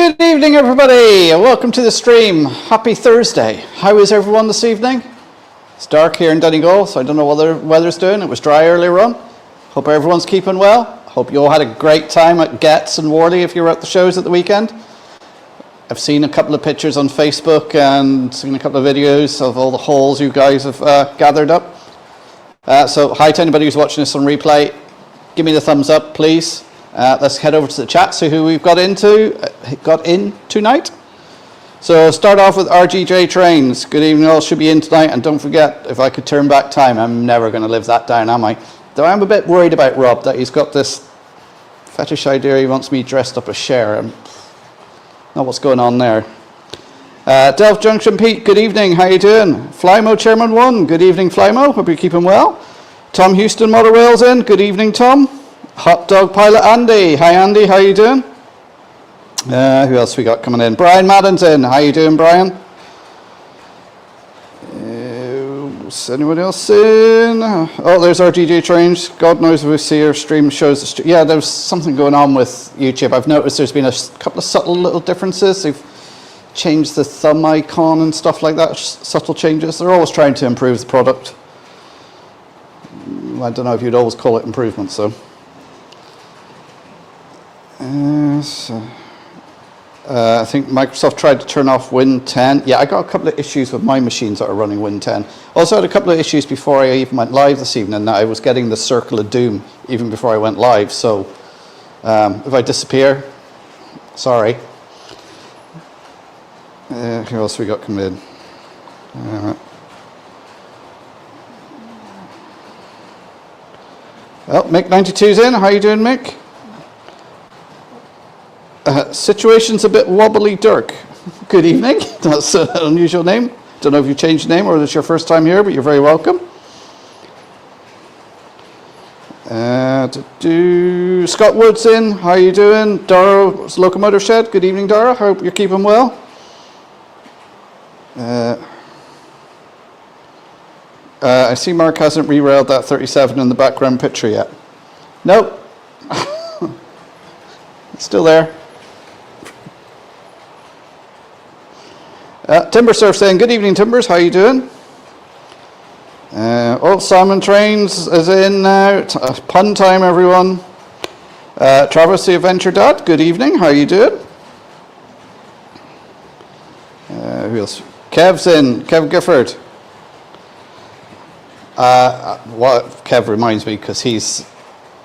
Good evening, everybody. Welcome to the stream. Happy Thursday. How is everyone this evening? It's dark here in Donegal, so I don't know what the weather's doing. It was dry earlier on. Hope everyone's keeping well. Hope you all had a great time at Getz and Worley if you were at the shows at the weekend. I've seen a couple of pictures on Facebook and seen a couple of videos of all the hauls you guys have gathered up. So hi to anybody who's watching this on replay. Give me the thumbs up, please. Let's head over to the chat, see who we've got in tonight. So start off with RGJ Trains. Good evening, all should be in tonight. And don't forget, if I could turn back time, I'm never going to live that down, am I? Though I'm a bit worried about Rob, that he's got this fetish idea he wants me dressed up as Cher. Know what's going on there. Delft Junction Pete, good evening, how you doing? Flymo Chairman 1, good evening Flymo, hope you're keeping well. Tom Houston Motor Rails in, good evening Tom. Hot Dog Pilot Andy, hi Andy, how you doing? Who else we got coming in? Brian Madden's in, how you doing Brian? Is anyone else in? Oh, there's RGJ Trains. God knows if we see our stream shows. Yeah, there's something going on with YouTube. I've noticed there's been a couple of subtle little differences. They've changed the thumb icon and stuff like that. Subtle changes. They're always trying to improve the product. I don't know if you'd always call it improvement, so. I think Microsoft tried to turn off Win 10. Yeah, I got a couple of issues with my machines that are running Win 10. Also had a couple of issues before I even went live this evening. That I was getting the circle of doom even before I went live. So if I disappear, sorry. Who else we got coming in? Well, Mick92's in. How you doing, Mick? Situation's a bit wobbly, Dirk. Good evening. That's an unusual name. Don't know if you changed your name or it's your first time here, but you're very welcome. Scott Woods in. How you doing? Dara Locomotive Shed. Good evening, Dara. Hope you're keeping well. I see Mark hasn't re-railed that 37 in the background picture yet. Nope. It's still there. Timber Surf saying, good evening Timbers, how you doing? Simon Trains is in now. Pun time everyone. Travis the Adventure Dad, good evening, how you doing? Who else? Kev's in, Kev Gifford. Kev reminds me because he's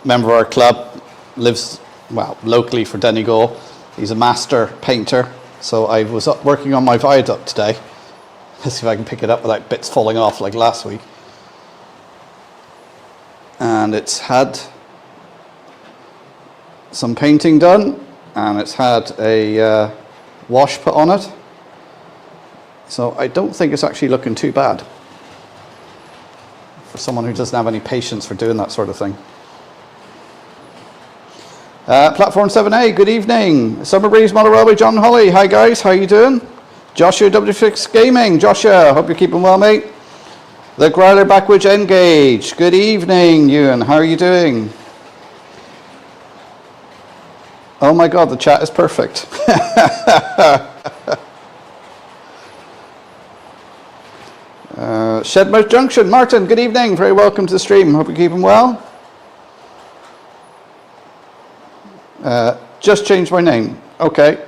a member of our club, lives, well, locally for Donegal. He's a master painter. So I was up working on my viaduct today. Let's see if I can pick it up without bits falling off like last week. And it's had some painting done, and it's had a wash put on it. So I don't think it's actually looking too bad for someone who doesn't have any patience for doing that sort of thing. Platform 7A, good evening. Summer Breeze Motor Railway, John Holly. Hi guys, how you doing? Joshua W6 Gaming. Joshua, hope you're keeping well, mate. The Growler Backwards Engage. Good evening, Ewan. How are you doing? Oh my god, the chat is perfect. Shedmouth Junction. Martin, good evening. Very welcome to the stream. Hope you're keeping well. Just changed my name. Okay.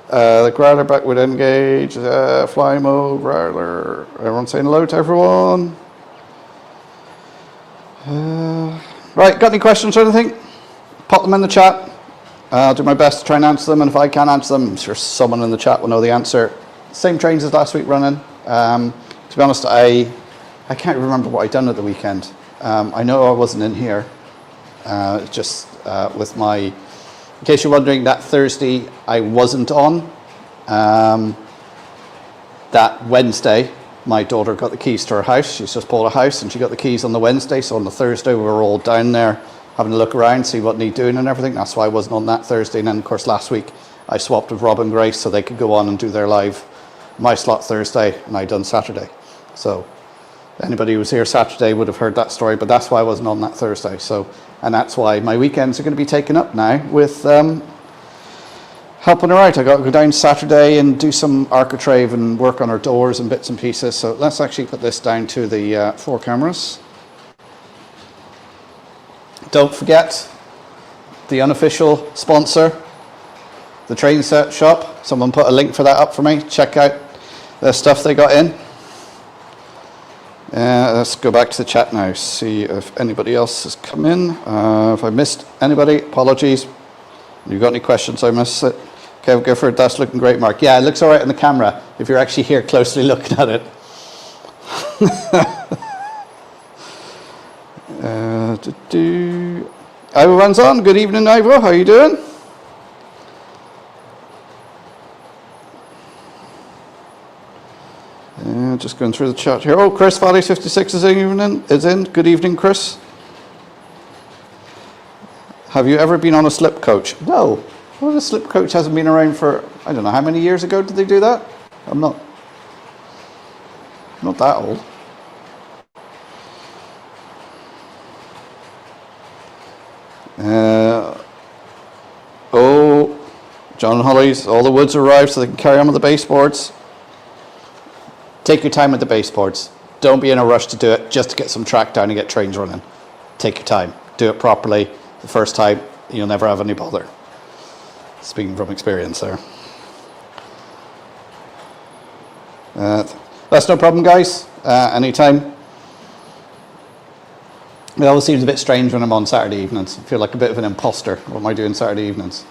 The Growler Backward Engage, Flymo, Growler. Everyone saying hello to everyone. Right, got any questions or anything? Pop them in the chat. I'll do my best to try and answer them, and if I can't answer them, I'm sure someone in the chat will know the answer. Same trains as last week running. To be honest, I can't remember what I'd done at the weekend. I know I wasn't in here. Just with my, in case you're wondering, that Thursday I wasn't on. That Wednesday, my daughter got the keys to her house. She's just bought a house and she got the keys on the Wednesday. So on the Thursday, we were all down there having a look around, see what needed doing and everything. That's why I wasn't on that Thursday. And then, of course, last week I swapped with Rob and Grace so they could go on and do their live, my slot Thursday, and I done Saturday. So anybody who was here Saturday would have heard that story, but that's why I wasn't on that Thursday. So, and that's why my weekends are going to be taken up now with helping her out. I got to go down Saturday and do some architrave and work on her doors and bits and pieces. So let's actually put this down to the 4 cameras. Don't forget the unofficial sponsor, the train set shop. Someone put a link for that up for me. Check out the stuff they got in. Let's go back to the chat now, see if anybody else has come in. If I missed anybody, apologies. If you've got any questions, I missed it. Kev Gifford, that's looking great, Mark. Yeah, it looks all right on the camera if you're actually here closely looking at it. Ivo runs on. Good evening, Ivo. How are you doing? Just going through the chat here. Oh, Chris Valley 56 is in. Good evening, Chris. Have you ever been on a slip coach? No. Well, the slip coach hasn't been around for, I don't know, how many years ago did they do that? I'm not that old. Oh, John Hollies, all the woods arrived so they can carry on with the baseboards. Take your time with the baseboards. Don't be in a rush to do it just to get some track down and get trains running. Take your time. Do it properly. The first time, you'll never have any bother. Speaking from experience there. That's no problem, guys. Anytime. It always seems a bit strange when I'm on Saturday evenings. I feel like a bit of an imposter. What am I doing Saturday evenings?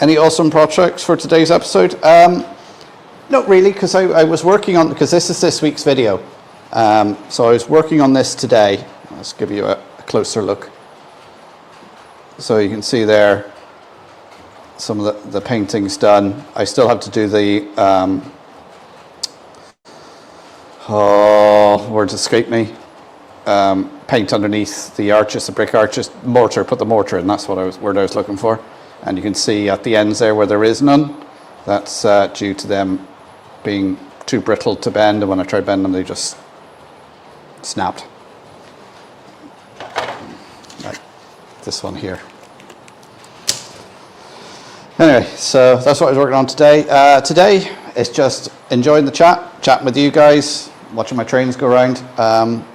Any awesome projects for today's episode? Not really, because I was working on, because this is this week's video. So I was working on this today. Let's give you a closer look. So you can see there some of the paintings done. I still have to do the, words escape me. Paint underneath the arches, the brick arches, mortar, put the mortar in, that's what word I was looking for. And you can see at the ends there where there is none, that's due to them being too brittle to bend, and when I tried bending them, they just snapped. Like this one here. Anyway, so that's what I was working on today. Today, it's just enjoying the chatting with you guys, watching my trains go around.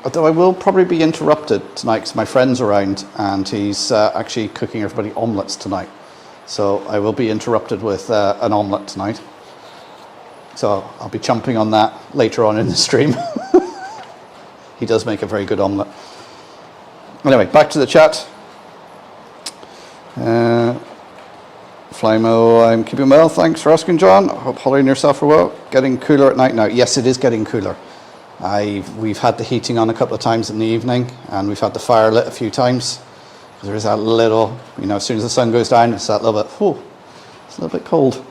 Although I will probably be interrupted tonight because my friend's around and he's actually cooking everybody omelettes tonight. So I will be interrupted with an omelette tonight. So I'll be chomping on that later on in the stream. He does make a very good omelette. Anyway, back to the chat. Flymo, I'm keeping well. Thanks for asking, John. I hope Holly and yourself are well. Getting cooler at night now. Yes, it is getting cooler. We've had the heating on a couple of times in the evening, and we've had the fire lit a few times. There is that little, as soon as the sun goes down, it's that little bit, it's a little bit cold.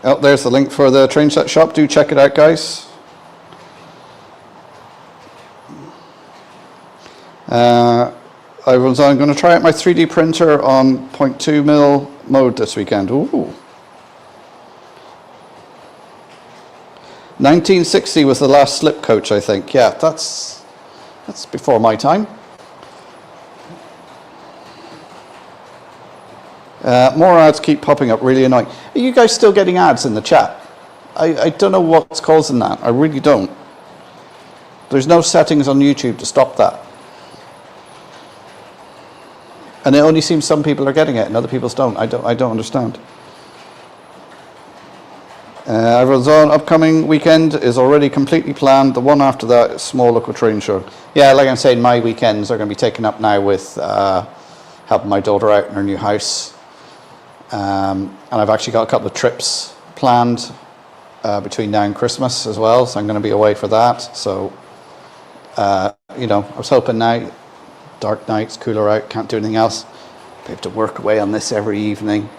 Oh, there's the link for the train set shop. Do check it out, guys. I'm going to try out my 3D printer on 0.2mm mode this weekend. Ooh. 1960 was the last slip coach, I think. Yeah, that's before my time. More ads keep popping up, really annoying. Are you guys still getting ads in the chat? I don't know what's causing that. I really don't. There's no settings on YouTube to stop that. And it only seems some people are getting it and other people don't. I don't understand. Everyone's on. Upcoming weekend is already completely planned. The one after that is small local train show. Yeah, like I'm saying, my weekends are going to be taken up now with helping my daughter out in her new house. And I've actually got a couple of trips planned between now and Christmas as well. So I'm going to be away for that. So, I was hoping now, dark nights, cooler out, can't do anything else. I have to work away on this every evening.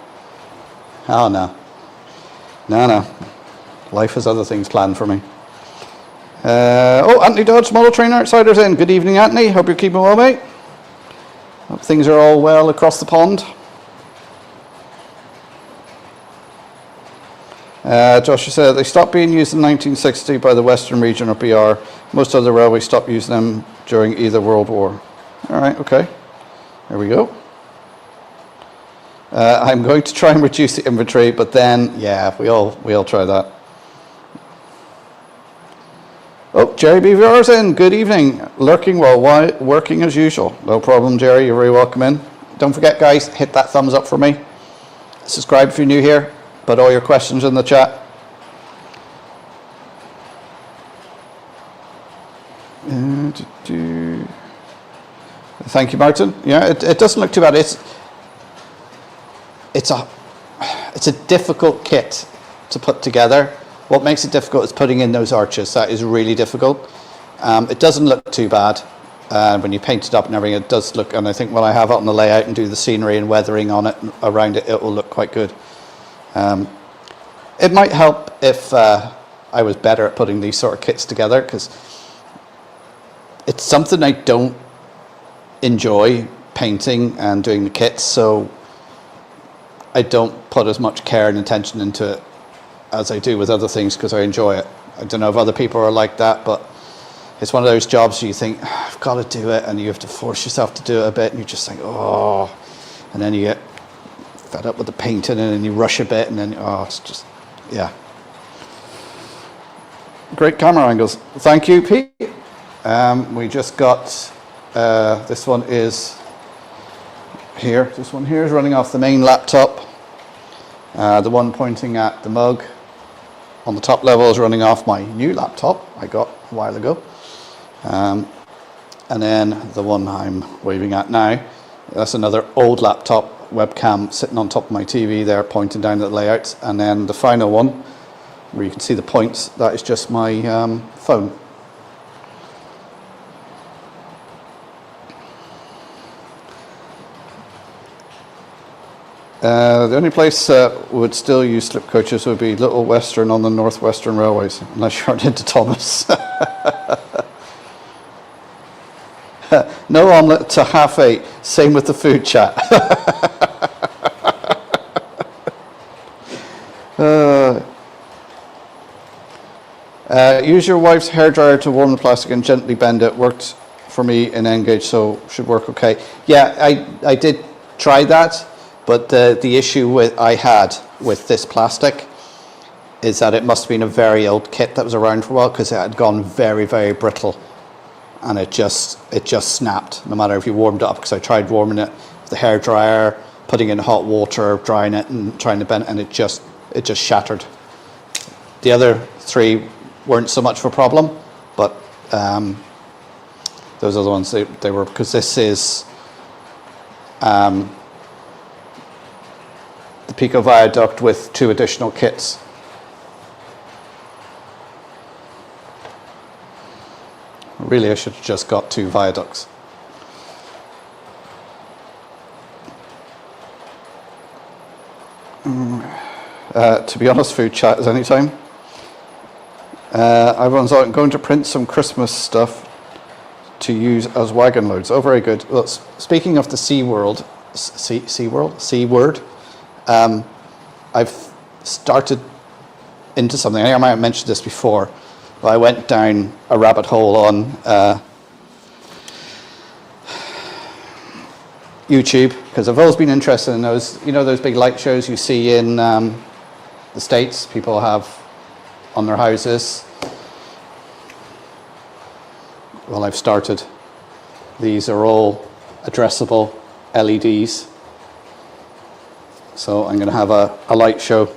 Oh, no. No. Life has other things planned for me. Anthony Dodge, Model Train Outsiders in. Good evening, Anthony. Hope you're keeping well, mate. Hope things are all well across the pond. Joshua said they stopped being used in 1960 by the Western Region or PR. Most other railways stopped using them during either World War. All right, okay. There we go. I'm going to try and reduce the inventory, but then, yeah, we all try that. Oh, Jerry BVR's in. Good evening. Lurking while working as usual. No problem, Jerry. You're very welcome in. Don't forget, guys, hit that thumbs up for me. Subscribe if you're new here. Put all your questions in the chat. Thank you, Martin. Yeah, it doesn't look too bad. It's a difficult kit to put together. What makes it difficult is putting in those arches. That is really difficult. It doesn't look too bad when you paint it up and everything. It does look, and I think when I have it on the layout and do the scenery and weathering on it and around it, it will look quite good. It might help if I was better at putting these sort of kits together, because it's something I don't enjoy, painting and doing the kits, so I don't put as much care and attention into it as I do with other things, because I enjoy it. I don't know if other people are like that, but it's one of those jobs where you think, I've got to do it, and you have to force yourself to do it a bit, and you just think, oh, and then you get fed up with the painting, and then you rush a bit, and then, oh, it's just, yeah. Great camera angles. Thank you, Pete. We just got, this one is here. This one here is running off the main laptop. The one pointing at the mug on the top level is running off my new laptop I got a while ago. And then the one I'm waving at now, that's another old laptop webcam sitting on top of my TV there, pointing down at the layouts. And then the final one, where you can see the points, that is just my phone. The only place would still use slip coaches would be Little Western on the North Western Railways, unless you're into Thomas. No omelette to 8:30. Same with the food chat. Use your wife's hairdryer to warm the plastic and gently bend it. Worked for me in Engage, so should work okay. Yeah, I did try that. But the issue I had with this plastic is that it must have been a very old kit that was around for a while, because it had gone very, very brittle, and it just snapped no matter if you warmed it up. Because I tried warming it with the hairdryer, putting in hot water, drying it, and trying to bend it, and it just shattered. The other three weren't so much of a problem, but those other ones they were, because this is. The Pico Viaduct with 2 additional kits. Really, I should have just got 2 viaducts. To be honest, food chat is any time. Everyone's going to print some Christmas stuff to use as wagon loads. Oh, very good. Well, speaking of the C word, I've started into something. I think I might have mentioned this before, but I went down a rabbit hole on YouTube, because I've always been interested in those, you know, those big light shows you see in the States people have on their houses. Well, I've started. These are all addressable LEDs. So I'm going to have a light show.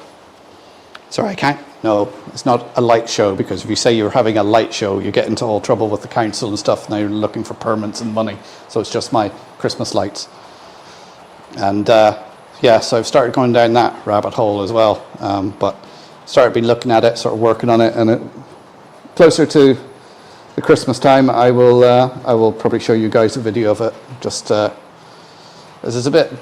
Sorry, I can't. No, it's not a light show, because if you say you're having a light show, you get into all trouble with the council and stuff, and they're looking for permits and money. So it's just my Christmas lights. And yeah, so I've started going down that rabbit hole as well. But started been looking at it, sort of working on it, and closer to the Christmas time, I will probably show you guys a video of it. Just as it's a bit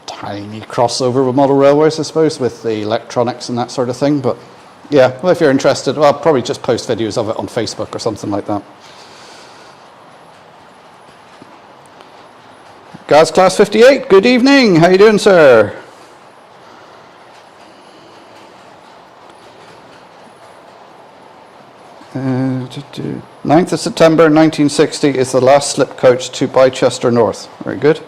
tiny crossover with model railways, I suppose, with the electronics and that sort of thing. But yeah, well, if you're interested, well, I'll probably just post videos of it on Facebook or something like that. Guys, Class 58, good evening. How you doing, sir? 9th of September 1960 is the last slip coach to Bicester North. Very good.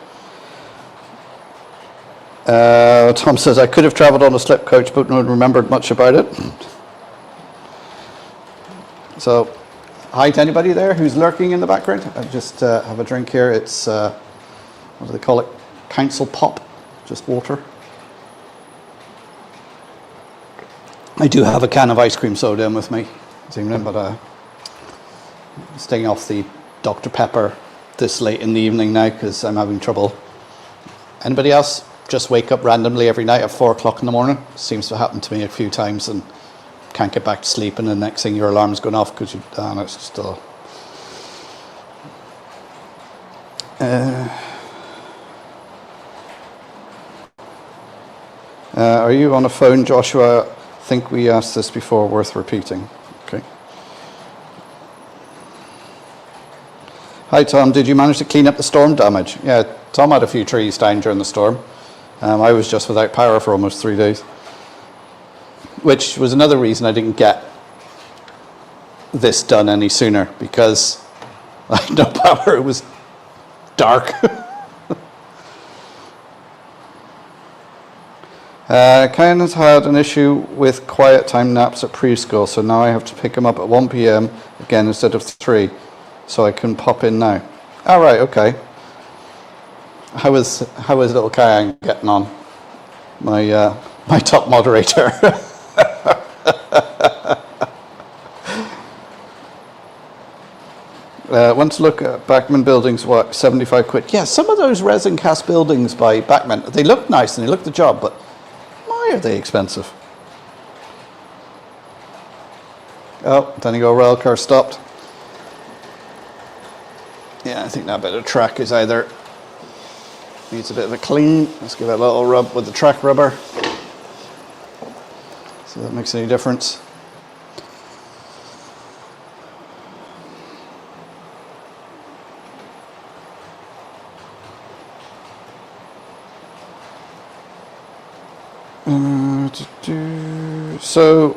Tom says, I could have travelled on a slip coach, but no one remembered much about it. So, hi to anybody there who's lurking in the background. I just have a drink here. It's, what do they call it? Council Pop, just water. I do have a can of ice cream soda in with me this evening, but staying off the Dr. Pepper this late in the evening now because I'm having trouble. Anybody else just wake up randomly every night at 4 o'clock in the morning? Seems to happen to me a few times and can't get back to sleep, and the next thing your alarm's going off because you, no, it's still. Are you on a phone, Joshua? I think we asked this before, worth repeating. Okay. Hi Tom, did you manage to clean up the storm damage? Yeah, Tom had a few trees down during the storm. I was just without power for almost 3 days. Which was another reason I didn't get this done any sooner, because I had no power, it was dark. Kyan has had an issue with quiet time naps at preschool, so now I have to pick him up at 1 p.m. again instead of 3, so I can pop in now. All right, okay. How is little Kyan getting on? My my top moderator. Want to look at Bachman buildings, what, 75 quid? Yeah, some of those resin cast buildings by Bachman, they look nice and they look the job, but why are they expensive? Oh, Donegal rail car stopped. Yeah, I think that bit of track is either needs a bit of a clean. Let's give it a little rub with the track rubber. See if that makes any difference. So,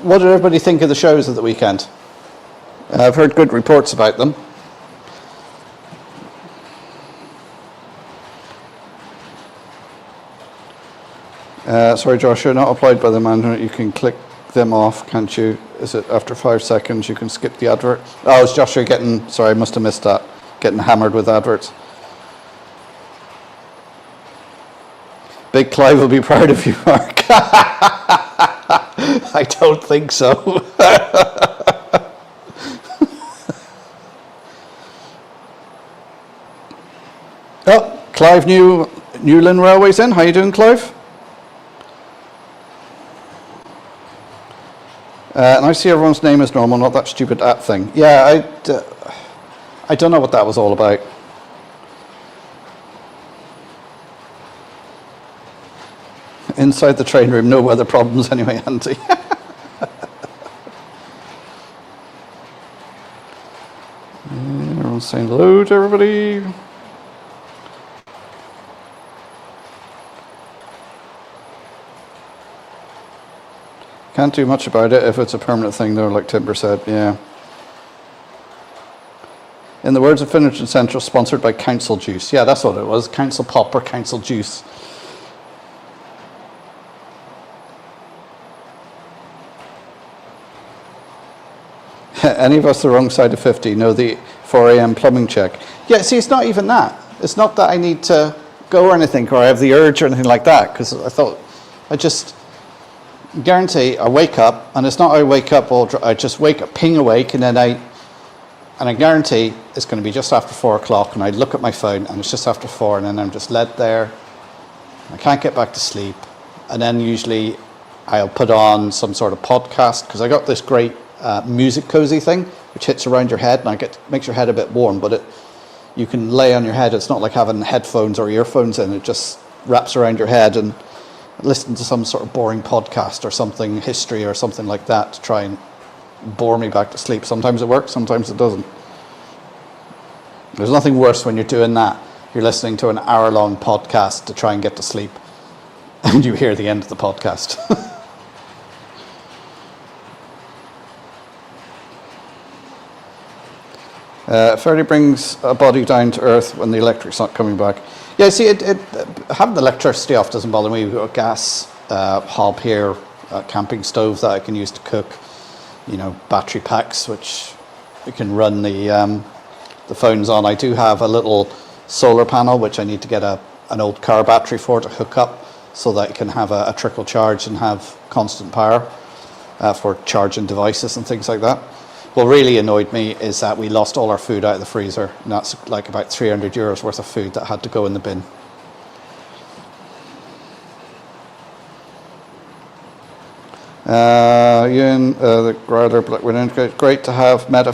what did everybody think of the shows of the weekend? I've heard good reports about them. Sorry, Josh, you're not applied by the management. You can click them off, can't you? Is it after 5 seconds you can skip the advert? Oh, it's Josh, you're getting, sorry, I must have missed that. Getting hammered with adverts. Big Clive will be proud of you, Mark. I don't think so. Oh, Clive Newland Railways in. How you doing, Clive? And I see everyone's name as normal, not that stupid app thing. Yeah, I don't know what that was all about. Inside the train room, no weather problems anyway, Auntie. Everyone's saying hello to everybody. Can't do much about it if it's a permanent thing though, like Timber said, yeah. In the words of Finnish and Central, sponsored by Council Juice. Yeah, that's what it was, Council Pop or Council Juice. Any of us the wrong side of 50 know the 4 a.m. plumbing check. Yeah, see, it's not even that. It's not that I need to go or anything, or I have the urge or anything like that, because I thought, I just guarantee I wake up, and it's not I wake up, I just wake up, ping awake, and then I guarantee it's going to be just after 4 o'clock, and I look at my phone, and it's just after 4, and then I'm just led there. I can't get back to sleep, and then usually I'll put on some sort of podcast, because I got this great music cozy thing which hits around your head, and makes your head a bit warm, but you can lay on your head. It's not like having headphones or earphones in. It just wraps around your head, and listen to some sort of boring podcast or something, history or something like that, to try and bore me back to sleep. Sometimes it works, sometimes it doesn't. There's nothing worse when you're doing that. You're listening to an hour-long podcast to try and get to sleep, and you hear the end of the podcast. Fairly brings a body down to earth when the electric's not coming back. Yeah, see, having the electricity off doesn't bother me. We've got a gas hob here, a camping stove that I can use to cook. You know, battery packs which we can run the phones on. I do have a little solar panel which I need to get an old car battery for to hook up so that it can have a trickle charge and have constant power for charging devices and things like that. What really annoyed me is that we lost all our food out of the freezer, and that's like about €300 worth of food that had to go in the bin. Ian, the Growler, great to have met a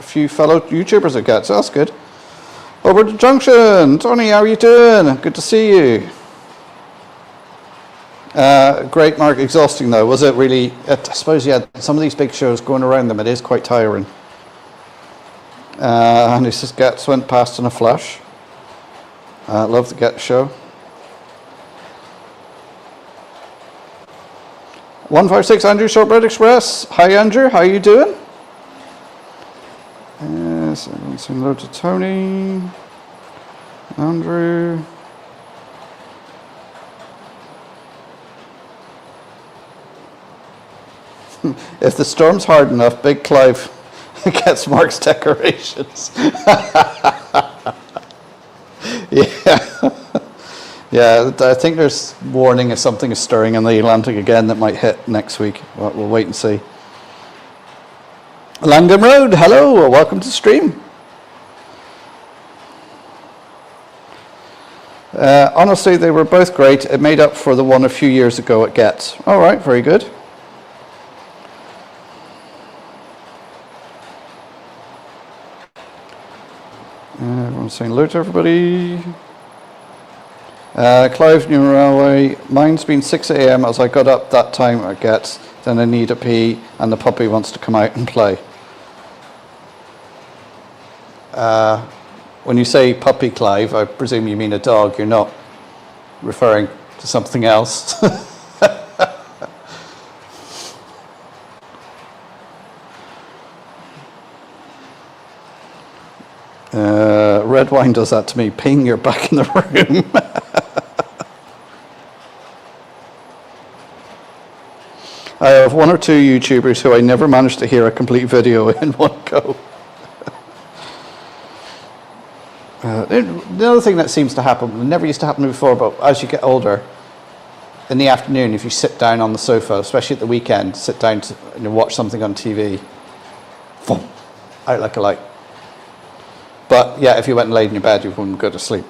few fellow YouTubers again, so that's good. Over to Junction, Tony, how are you doing? Good to see you. Great, Mark. Exhausting though, was it really? I suppose you had some of these big shows going around them. It is quite tiring. And he says Gets went past in a flash. Love the Get show. 156 Andrew, Shortbread Express. Hi Andrew, how you doing? Yes, I'm saying hello to Tony, Andrew. If the storm's hard enough, Big Clive gets Mark's decorations. Yeah, I think there's warning if something is stirring in the Atlantic again that might hit next week. We'll wait and see. Langdon Road, hello, welcome to the stream. Honestly, they were both great. It made up for the one a few years ago at Getz. All right, very good. Everyone's saying hello to everybody. Clive, New Railway. Mine's been 6 a.m. as I got up that time at Getz. Then I need a pee and the puppy wants to come out and play. When you say puppy, Clive, I presume you mean a dog. You're not referring to something else. Red wine does that to me. Ping, you're back in the room. I have one or two YouTubers who I never managed to hear a complete video in one go. The other thing that seems to happen, it never used to happen before, but as you get older, in the afternoon, if you sit down on the sofa, especially at the weekend, sit down to watch something on TV, boom, out like a light. But yeah, if you went and laid in your bed, you wouldn't go to sleep.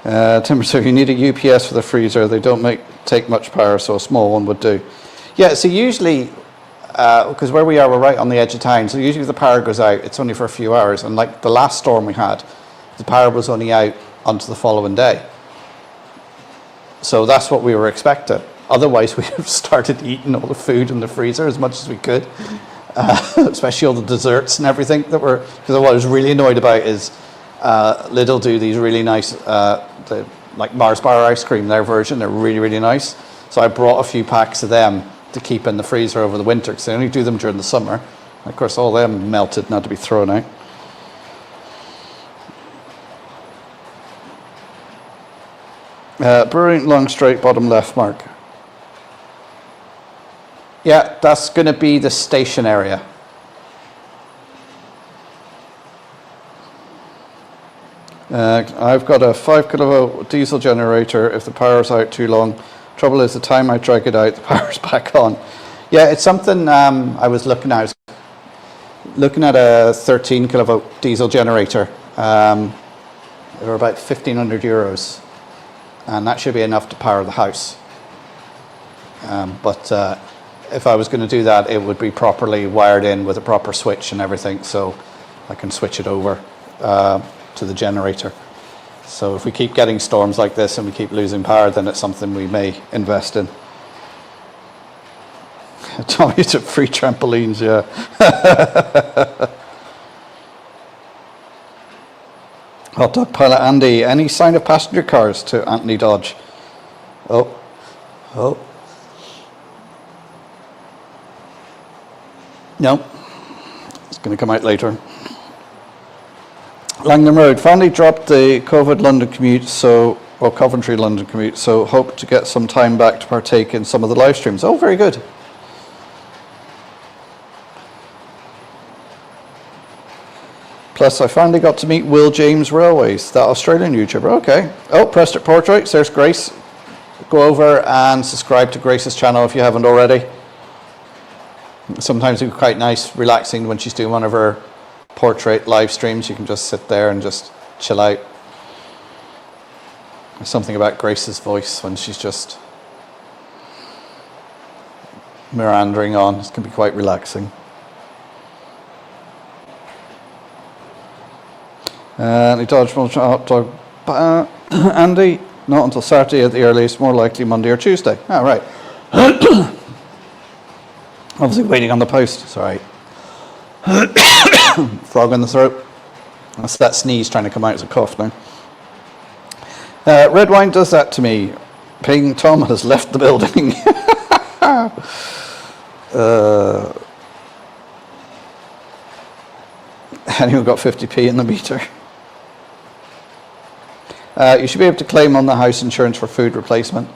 Timber, so if you need a UPS for the freezer, they don't take much power, so a small one would do. Yeah, so usually, because where we are, we're right on the edge of town, so usually if the power goes out, it's only for a few hours. And like the last storm we had, the power was only out onto the following day. So that's what we were expecting. Otherwise, we would have started eating all the food in the freezer as much as we could, especially all the desserts and everything that were. Because what I was really annoyed about is Lidl do these really nice, like Mars bar ice cream, their version. They're really, really nice. So I brought a few packs of them to keep in the freezer over the winter because they only do them during the summer. And of course, all them melted and had to be thrown out. Brilliant long straight bottom left, Mark. Yeah, that's going to be the station area. I've got a 5 kilovolt diesel generator. If the power's out too long, trouble is the time I drag it out, the power's back on. Yeah, it's something I was looking at. I was looking at a 13 kilovolt diesel generator. They were about €1,500, and that should be enough to power the house. But if I was going to do that, it would be properly wired in with a proper switch and everything, so I can switch it over to the generator. So if we keep getting storms like this and we keep losing power, then it's something we may invest in. Tommy took free trampolines, yeah. Hot dog pilot Andy, any sign of passenger cars to Anthony Dodge? Oh. No, it's going to come out later. Langham Road. Finally dropped the COVID London commute, Coventry London commute, so hope to get some time back to partake in some of the live streams. Oh, very good. Plus, I finally got to meet Will James Railways, that Australian YouTuber. Okay. Oh, Portrait Portraits. There's Grace. Go over and subscribe to Grace's channel if you haven't already. Sometimes it's quite nice, relaxing when she's doing one of her portrait live streams. You can just sit there and just chill out. There's something about Grace's voice when she's just meandering on. It can be quite relaxing. He dodged hot dog. Andy, not until Saturday at the earliest, more likely Monday or Tuesday. Oh, right. Obviously waiting on the post. Sorry. Frog in the throat. That's that sneeze trying to come out as a cough now. Red wine does that to me. Ping Tom has left the building. Anyone got 50p in the meter? You should be able to claim on the house insurance for food replacement.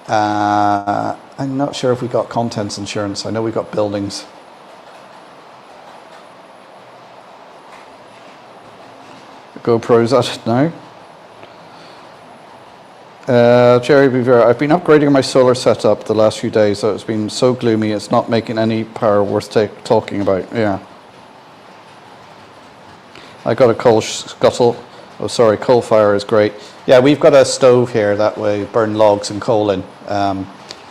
I'm not sure if we got contents insurance. I know we got buildings. GoPro's at it now. Jerry Beaver, I've been upgrading my solar setup the last few days, so it's been so gloomy it's not making any power worth talking about. Yeah. I got a coal scuttle. Oh, sorry, coal fire is great. Yeah, we've got a stove here that way burn logs and coal in.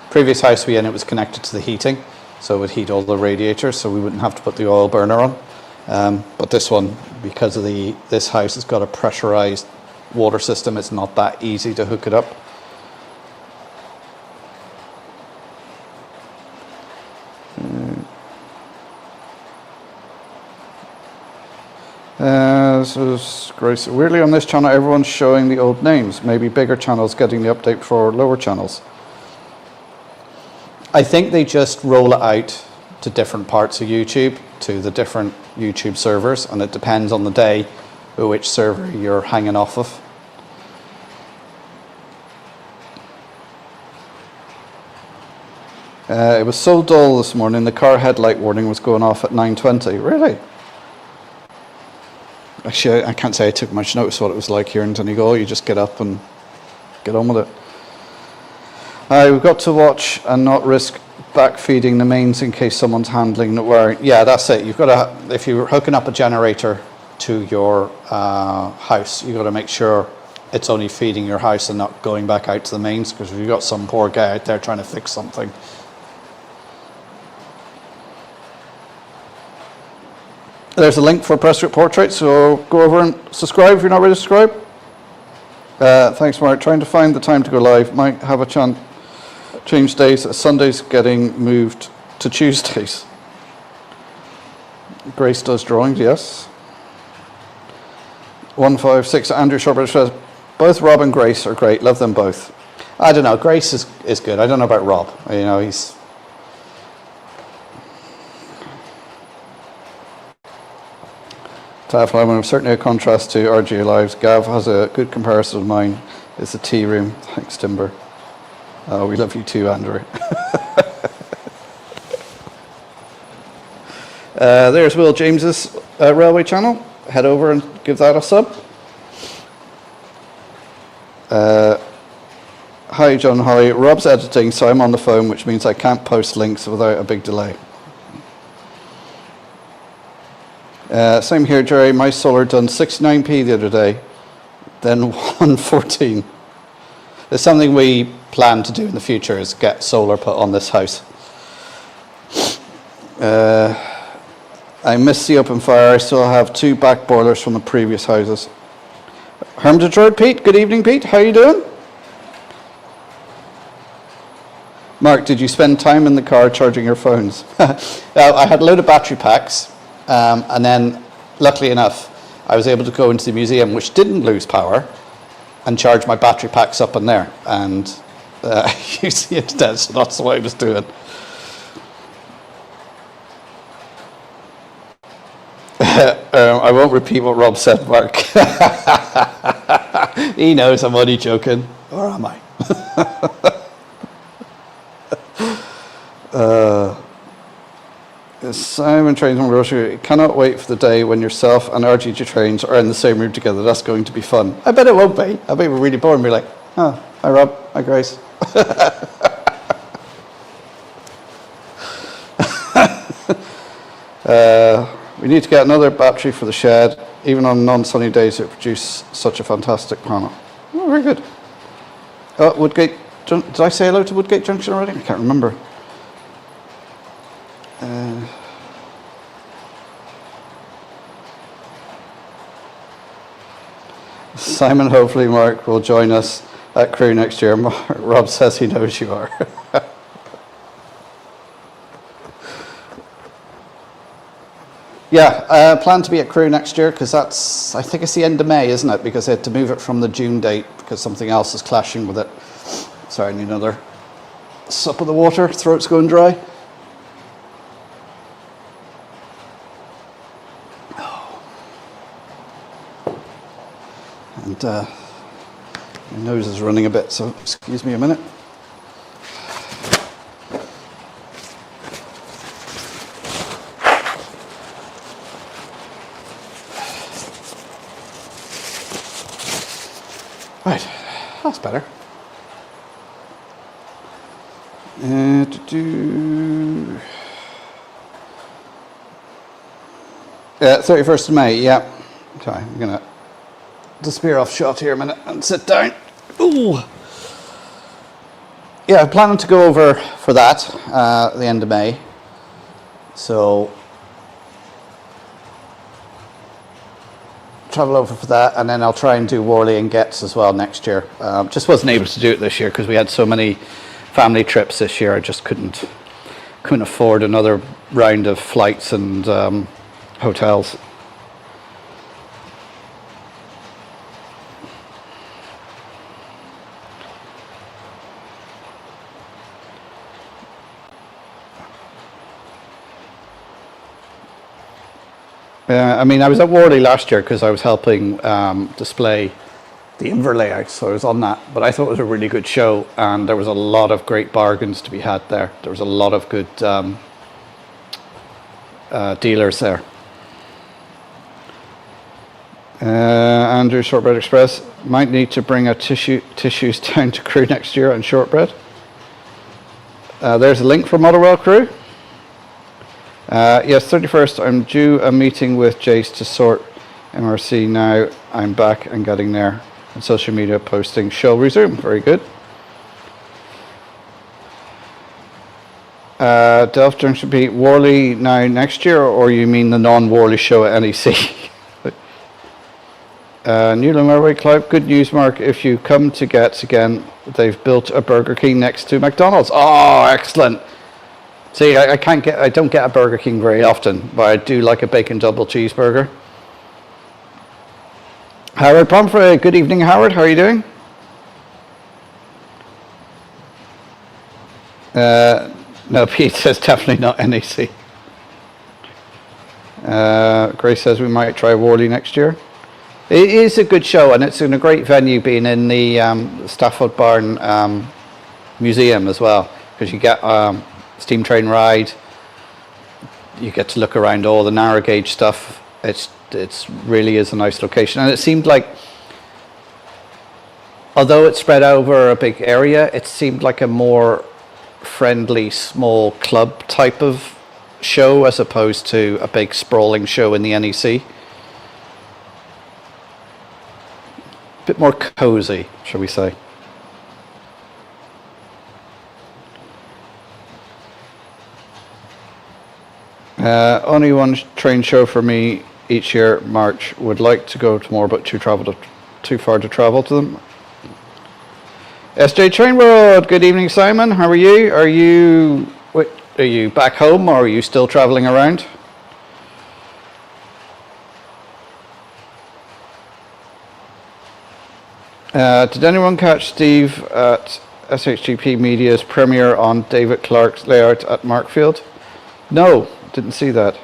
Previous house we in, it was connected to the heating, so it would heat all the radiators, so we wouldn't have to put the oil burner on. But this one, because of this house has got a pressurized water system, it's not that easy to hook it up. So Grace, weirdly on this channel everyone's showing the old names. Maybe bigger channels getting the update for lower channels. I think they just roll it out to different parts of YouTube, to the different YouTube servers, and it depends on the day which server you're hanging off of. It was so dull this morning, the car headlight warning was going off at 9:20. Really? Actually, I can't say I took much notice of what it was like here in Donegal. You just get up and get on with it. We've got to watch and not risk backfeeding the mains in case someone's handling the wiring. Yeah, that's it. You've got to, if you're hooking up a generator to your house, you've got to make sure it's only feeding your house and not going back out to the mains, because if you've got some poor guy out there trying to fix something. There's a link for Press Portrait, so go over and subscribe if you're not ready to subscribe. Thanks, Mark. Trying to find the time to go live. Might have a chance. Change days. Sundays getting moved to Tuesdays. Grace does drawings, yes. 156. Andrew Shortbridge says, both Rob and Grace are great. Love them both. I don't know. Grace is good. I don't know about Rob. You know, he's... Taflime, certainly a contrast to RGA Lives. Gav has a good comparison of mine. It's the tea room. Thanks, Timber. Oh, we love you too, Andrew. There's Will James's railway channel. Head over and give that a sub. Hi, John Holly. Rob's editing, so I'm on the phone, which means I can't post links without a big delay. Same here, Jerry. My solar done 69p the other day, then 114. There's something we plan to do in the future, is get solar put on this house. I missed the open fire. I still have 2 back boilers from the previous houses. Hermitage Road, Pete. Good evening, Pete. How are you doing? Mark, did you spend time in the car charging your phones? I had a load of battery packs. And then, luckily enough, I was able to go into the museum, which didn't lose power, and charge my battery packs up in there. And use the internet, so that's what I was doing. I won't repeat what Rob said, Mark. He knows I'm only joking. Or am I? Simon Trains on Grocery. Cannot wait for the day when yourself and RGG Trains are in the same room together. That's going to be fun. I bet it won't be. I bet we're really bored and be like, oh, hi Rob, hi Grace. We need to get another battery for the shed. Even on non-sunny days, it produces such a fantastic panel. Oh, very good. Woodgate. Did I say hello to Woodgate Junction already? I can't remember. Simon, hopefully Mark will join us at Crew next year. Rob says he knows you are. Yeah, plan to be at Crew next year because that's, I think it's the end of May, isn't it? Because they had to move it from the June date because something else is clashing with it. Sorry, I need another sup of the water. Throat's going dry. And my nose is running a bit, so excuse me a minute. Right, that's better. 31st of May, yeah. Okay, I'm going to disappear off shot here a minute and sit down. Ooh. Yeah, I'm planning to go over for that at the end of May. So travel over for that, and then I'll try and do Worley and Getz as well next year. Just wasn't able to do it this year because we had so many family trips this year. I just couldn't afford another round of flights and hotels. I mean, I was at Worley last year because I was helping display the Inver layout, so I was on that. But I thought it was a really good show, and there was a lot of great bargains to be had there. There was a lot of good dealers there. Andrew, Shortbread Express, might need to bring a tissues down to Crew next year on shortbread. There's a link for Motherwell Crew. Yes, 31st, I'm due a meeting with Jace to sort MRC now. I'm back and getting there. And social media posting shall resume. Very good. Delft Junction be Worley now next year, or you mean the non-Worley show at NEC? Newland Railway Club, good news, Mark. If you come to Getz again, they've built a Burger King next to McDonald's. Oh, excellent. See, I don't get a Burger King very often, but I do like a bacon double cheeseburger. Howard Pomfrey, good evening, Howard. How are you doing? No, Pete says definitely not NEC. Grace says we might try Worley next year. It is a good show, and it's in a great venue, being in the Stafford Barn Museum as well, because you get steam train ride. You get to look around all the narrow gauge stuff. It's really is a nice location, and it seemed like, although it's spread over a big area, it seemed like a more friendly small club type of show as opposed to a big sprawling show in the NEC. A bit more cozy, shall we say. Only one train show for me each year, March. Would like to go to more, but too far to travel to them. SJ TrainWorld, good evening, Simon. How are you? Are you back home, or are you still traveling around? Did anyone catch Steve at SHGP Media's premiere on David Clark's layout at Markfield? No, didn't see that.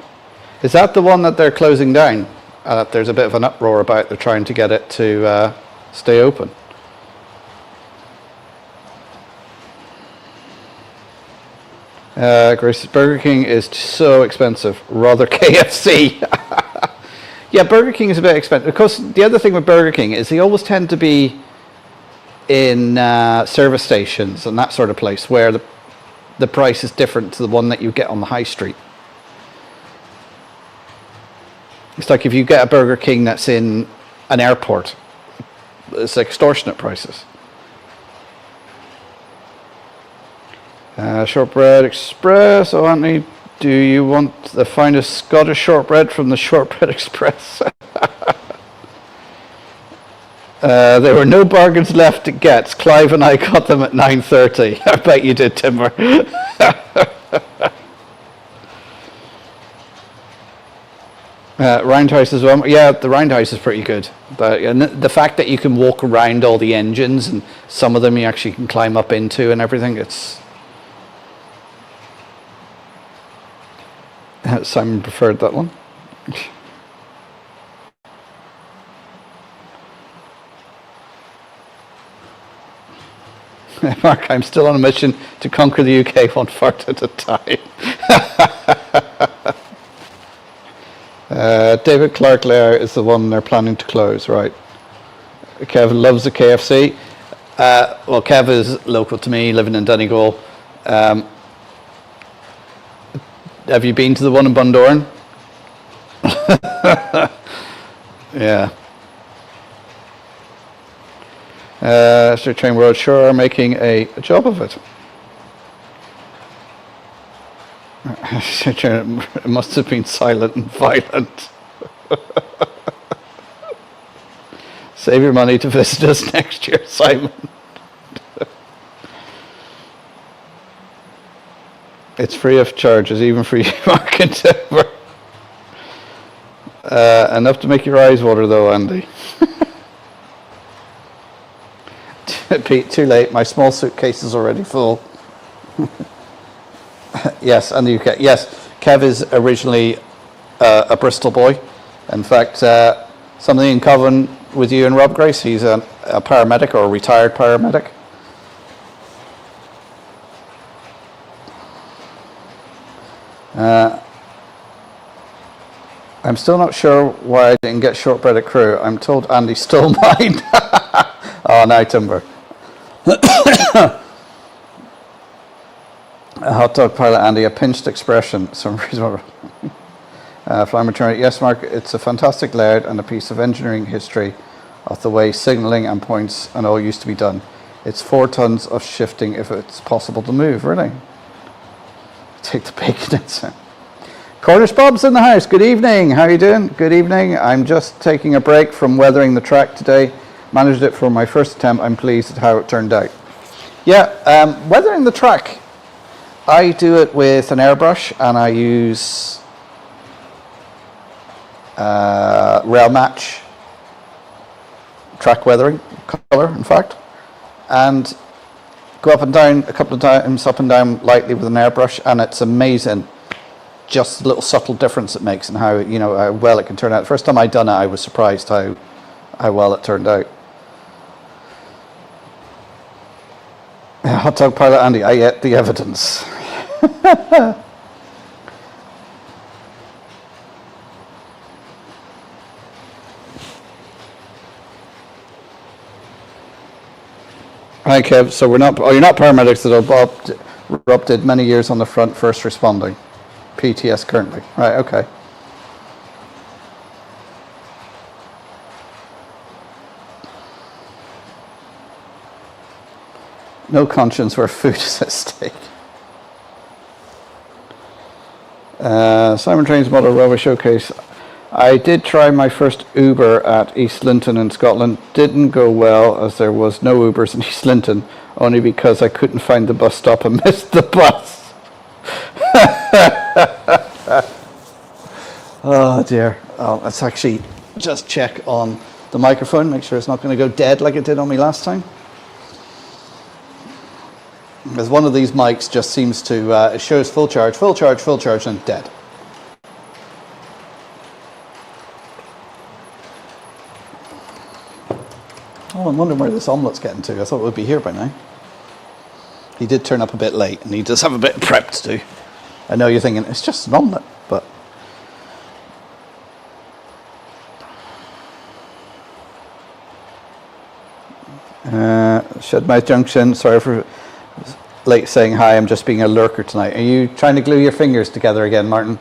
Is that the one that they're closing down? There's a bit of an uproar about they're trying to get it to stay open. Grace, Burger King is so expensive. Rather KFC. Yeah, Burger King is a bit expensive. Because the other thing with Burger King is they always tend to be in service stations and that sort of place where the price is different to the one that you get on the high street. It's like if you get a Burger King that's in an airport, it's extortionate prices. Shortbread Express. Oh, Anthony, do you want the finest Scottish shortbread from the Shortbread Express? There were no bargains left to get. Clive and I got them at 9:30. I bet you did, Timber. Roundhouse as well. Yeah, the Roundhouse is pretty good. And the fact that you can walk around all the engines and some of them you actually can climb up into and everything, it's... Simon preferred that one. Mark, I'm still on a mission to conquer the UK one fart at a time. David Clark Layer is the one they're planning to close, right? Kev loves the KFC. Well, Kev is local to me, living in Donegal. Have you been to the one in Bundoran? Yeah. So TrainWorld sure are making a job of it. It must have been silent and violent. Save your money to visit us next year, Simon. It's free of charges, even for you, Mark and Timber. Enough to make your eyes water, though, Andy. Pete, too late. My small suitcase is already full. Yes, and the UK. Yes, Kev is originally a Bristol boy. In fact, something in common with you and Rob Grace. He's a paramedic or a retired paramedic. I'm still not sure why I didn't get shortbread at Crew. I'm told Andy stole mine. Oh, no, Timber. A hot dog pilot, Andy, a pinched expression. Some reason. Flying maternity. Yes, Mark, it's a fantastic layout and a piece of engineering history of the way signalling and points and all used to be done. It's 4 tons of shifting if it's possible to move, really. Take the bacon inside. Cornish Bob's in the house. Good evening. How are you doing? Good evening. I'm just taking a break from weathering the track today. Managed it for my first attempt. I'm pleased at how it turned out. Yeah, weathering the track. I do it with an airbrush and I use Rail Match track weathering color, in fact, and go up and down a couple of times, up and down lightly with an airbrush, and it's amazing just the little subtle difference it makes and how, you know, how well it can turn out. The first time I'd done it, I was surprised how well it turned out. Hot dog pilot Andy, I get the evidence. Hi Kev, so we're not, you're not paramedics that Rob did many years on the front first responding. PTS currently, right, okay. No conscience where food is at stake. Simon Trains Model Railway Showcase. I did try my first Uber at East Linton in Scotland. Didn't go well as there was no Ubers in East Linton, only because I couldn't find the bus stop and missed the bus. Oh dear. Oh, let's actually just check on the microphone, make sure it's not going to go dead like it did on me last time. Because one of these mics just seems to, it shows full charge, and dead. Oh, I'm wondering where this omellette's getting to. I thought it would be here by now. He did turn up a bit late, and he does have a bit of prep to do. I know you're thinking, it's just an omelette, but... Shedmouth Junction, sorry for late saying hi, I'm just being a lurker tonight. Are you trying to glue your fingers together again, Martin?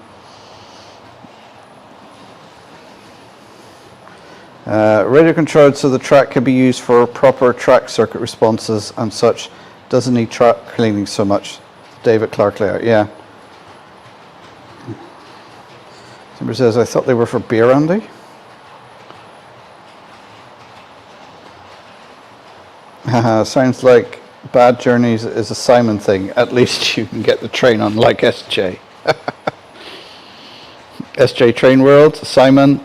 Radio controlled so the track can be used for proper track circuit responses and such. Doesn't need track cleaning so much. David Clark layout, yeah. Somebody says, I thought they were for beer, Andy. Sounds like Bad Journeys is a Simon thing. At least you can get the train on like SJ. SJ TrainWorld, Simon,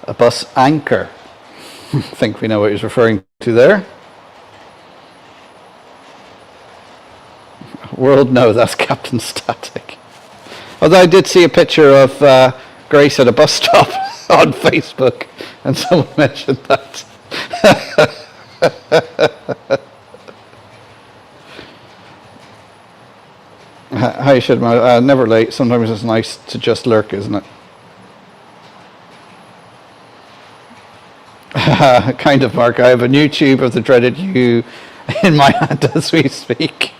a bus anchor. I think we know what he's referring to there. World, no, that's Captain Static. Although I did see a picture of Grace at a bus stop on Facebook, and someone mentioned that. Hi, Shedma. Never late. Sometimes it's nice to just lurk, isn't it? Kind of, Mark. I have a new tube of the dreaded U in my hand as we speak.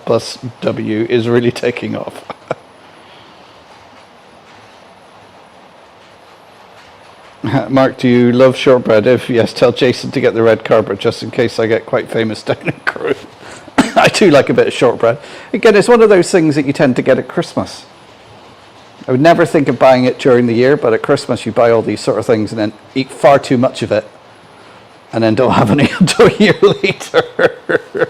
Bus W is really taking off. Mark, do you love shortbread? If yes, tell Jason to get the red carpet just in case I get quite famous down in Crewe. I do like a bit of shortbread. Again, it's one of those things that you tend to get at Christmas. I would never think of buying it during the year, but at Christmas you buy all these sort of things and then eat far too much of it and then don't have any until a year later.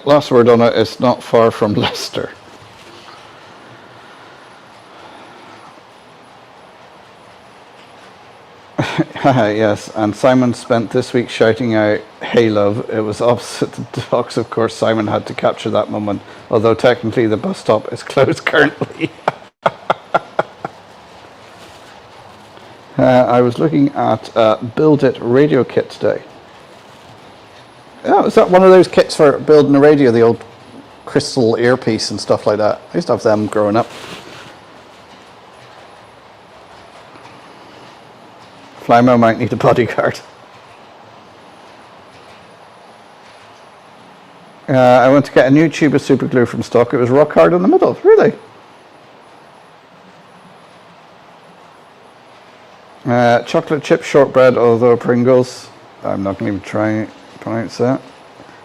Last word on it, it's not far from Leicester. Yes, and Simon spent this week shouting out, "Hey love." It was opposite the docks, of course. Simon had to capture that moment, although technically the bus stop is closed currently. I was looking at Build It radio kit today. Oh, is that one of those kits for building a radio, the old crystal earpiece and stuff like that? I used to have them growing up. Flymo might need a bodyguard. I went to get a new tube of super glue from stock. It was rock hard in the middle. Really? Chocolate chip shortbread, although Pringles, I'm not going to even try pronounce that.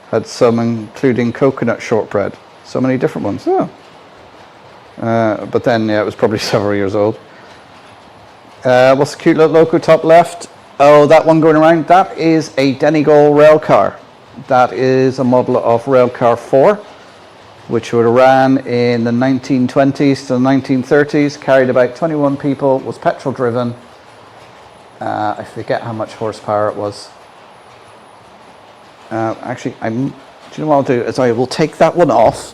Had some including coconut shortbread. So many different ones. Oh. But then, yeah, it was probably several years old. What's the cute little logo top left? Oh, that one going around? That is a Donegal rail car. That is a model of Railcar 4, which would have ran in the 1920s to the 1930s, carried about 21 people, was petrol driven. I forget how much horsepower it was. Actually, do you know what I'll do? Is I will take that one off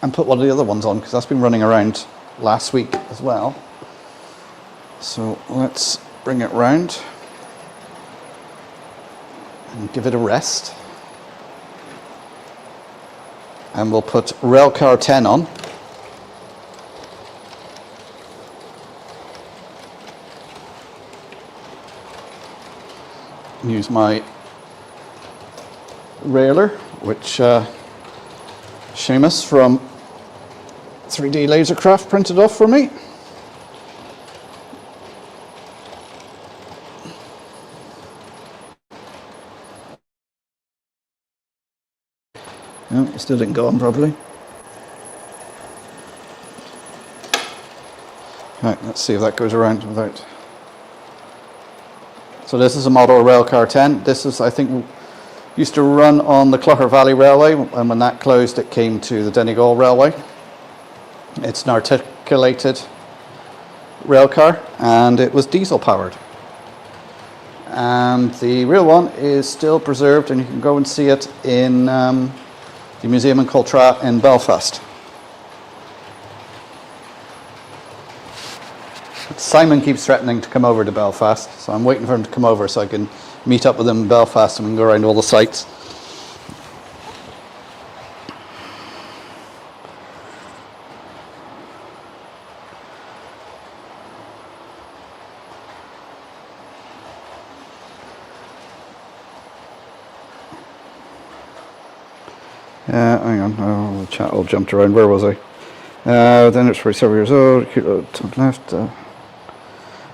and put one of the other ones on, because that's been running around last week as well. So let's bring it round and give it a rest. And we'll put Railcar 10 on. Use my railer, which Seamus from 3D Lasercraft printed off for me. No, it still didn't go on properly. Right, let's see if that goes around without. So this is a model Railcar 10. This is, I think, used to run on the Clougher Valley Railway, and when that closed it came to the Donegal Railway. It's an articulated railcar and it was diesel powered. and the real one is still preserved, and you can go and see it in the Museum and Cultura in Belfast. Simon keeps threatening to come over to Belfast, so I'm waiting for him to come over so I can meet up with him in Belfast and we can go around all the sites. Hang on, oh, the chat all jumped around. Where was I? Then it's 47 years old. Cute little top left.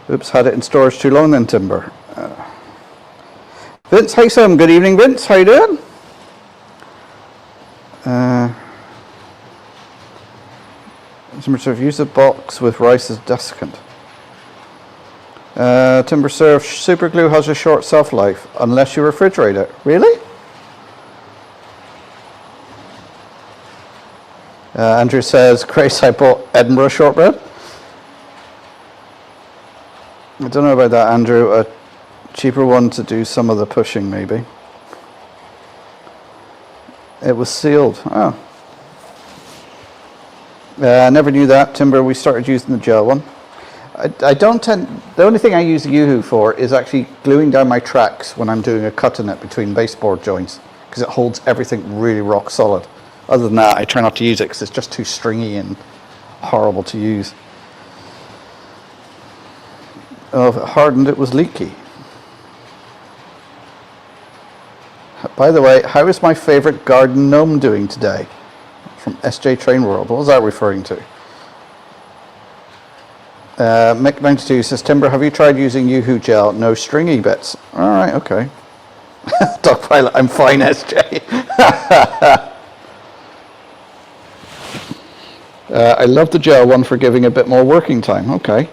Oops, had it in storage too long then, Timber. Vince, hi Sam. Good evening, Vince. How you doing? Timber use the box with rice as desiccant. Timber Surf, super glue has a short shelf life unless you refrigerate it. Really? Andrew says, Grace, I bought Edinburgh shortbread. I don't know about that, Andrew. A cheaper one to do some of the pushing, maybe. It was sealed. Oh. I never knew that, Timber. We started using the gel one. I don't tend... The only thing I use the Yoo-hoo for is actually gluing down my tracks when I'm doing a cut in it between baseboard joints, because it holds everything really rock solid. Other than that, I try not to use it because it's just too stringy and horrible to use. Oh, if it hardened, it was leaky. By the way, how is my favourite garden gnome doing today? From SJ TrainWorld. What was that referring to? Mick92 says, Timber, have you tried using Yoo-hoo gel? No stringy bits. All right, okay. Dogpilot, I'm fine, SJ. I love the gel one for giving a bit more working time. Okay.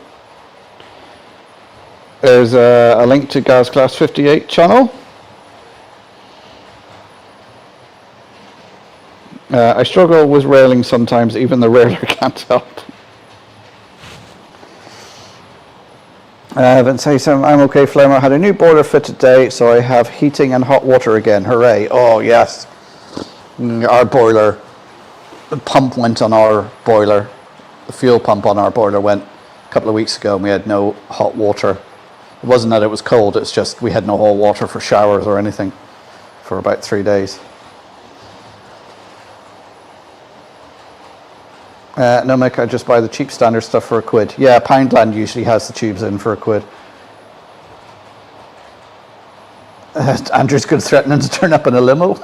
There's a link to Gaz Class 58 channel. I struggle with railing sometimes, even the railer can't help. Vince says, I'm okay, Flame. I had a new boiler fit today, so I have heating and hot water again. Hooray. Oh, yes. Our boiler, the pump went on our boiler. The fuel pump on our boiler went a couple of weeks ago, and we had no hot water. It wasn't that it was cold, it's just we had no hot water for showers or anything for about 3 days. No, Mick, I just buy the cheap standard stuff for £1. Yeah, Poundland usually has the tubes in for £1. Andrew's good threatening to turn up in a limo.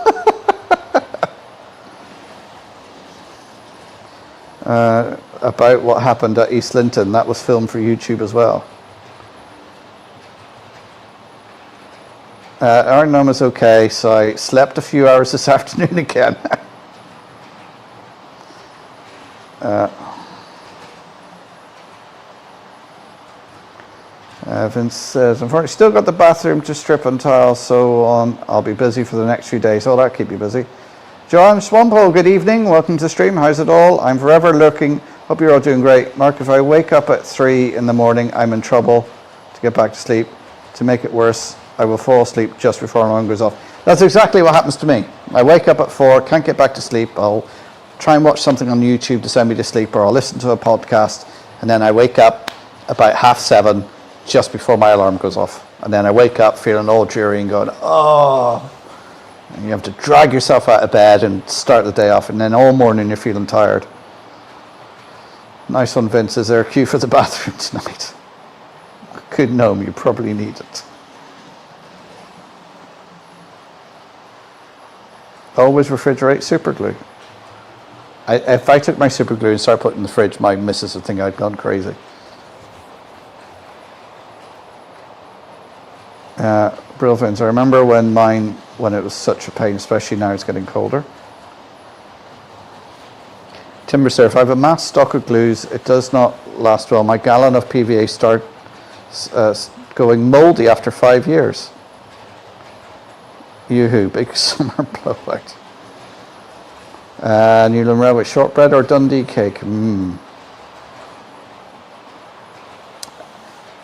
About what happened at East Linton, that was filmed for YouTube as well. Our gnome is okay, so I slept a few hours this afternoon again. Vince says, unfortunately, still got the bathroom to strip and tile, so on. I'll be busy for the next few days. Oh, that'll keep you busy. John Swampo, good evening. Welcome to the stream. How's it all? I'm forever looking. Hope you're all doing great. Mark, if I wake up at 3 in the morning, I'm in trouble to get back to sleep. To make it worse, I will fall asleep just before alarm goes off. That's exactly what happens to me. I wake up at 4, can't get back to sleep. I'll try and watch something on YouTube to send me to sleep, or I'll listen to a podcast, and then I wake up about 7:30 just before my alarm goes off. And then I wake up feeling all dreary and going, oh. And you have to drag yourself out of bed and start the day off, and then all morning you're feeling tired. Nice one, Vince. Is there a queue for the bathroom tonight? Good gnome, you probably need it. Always refrigerate superglue. If I took my superglue and started putting it in the fridge, my missus would think I'd gone crazy. Brilliant. I remember when it was such a pain, especially now it's getting colder. Timber Surf, I have a mass stock of glues. It does not last well. My gallon of PVA starts going mouldy after 5 years. Yoo-hoo, big summer blowout. Newland Railway shortbread or Dundee cake?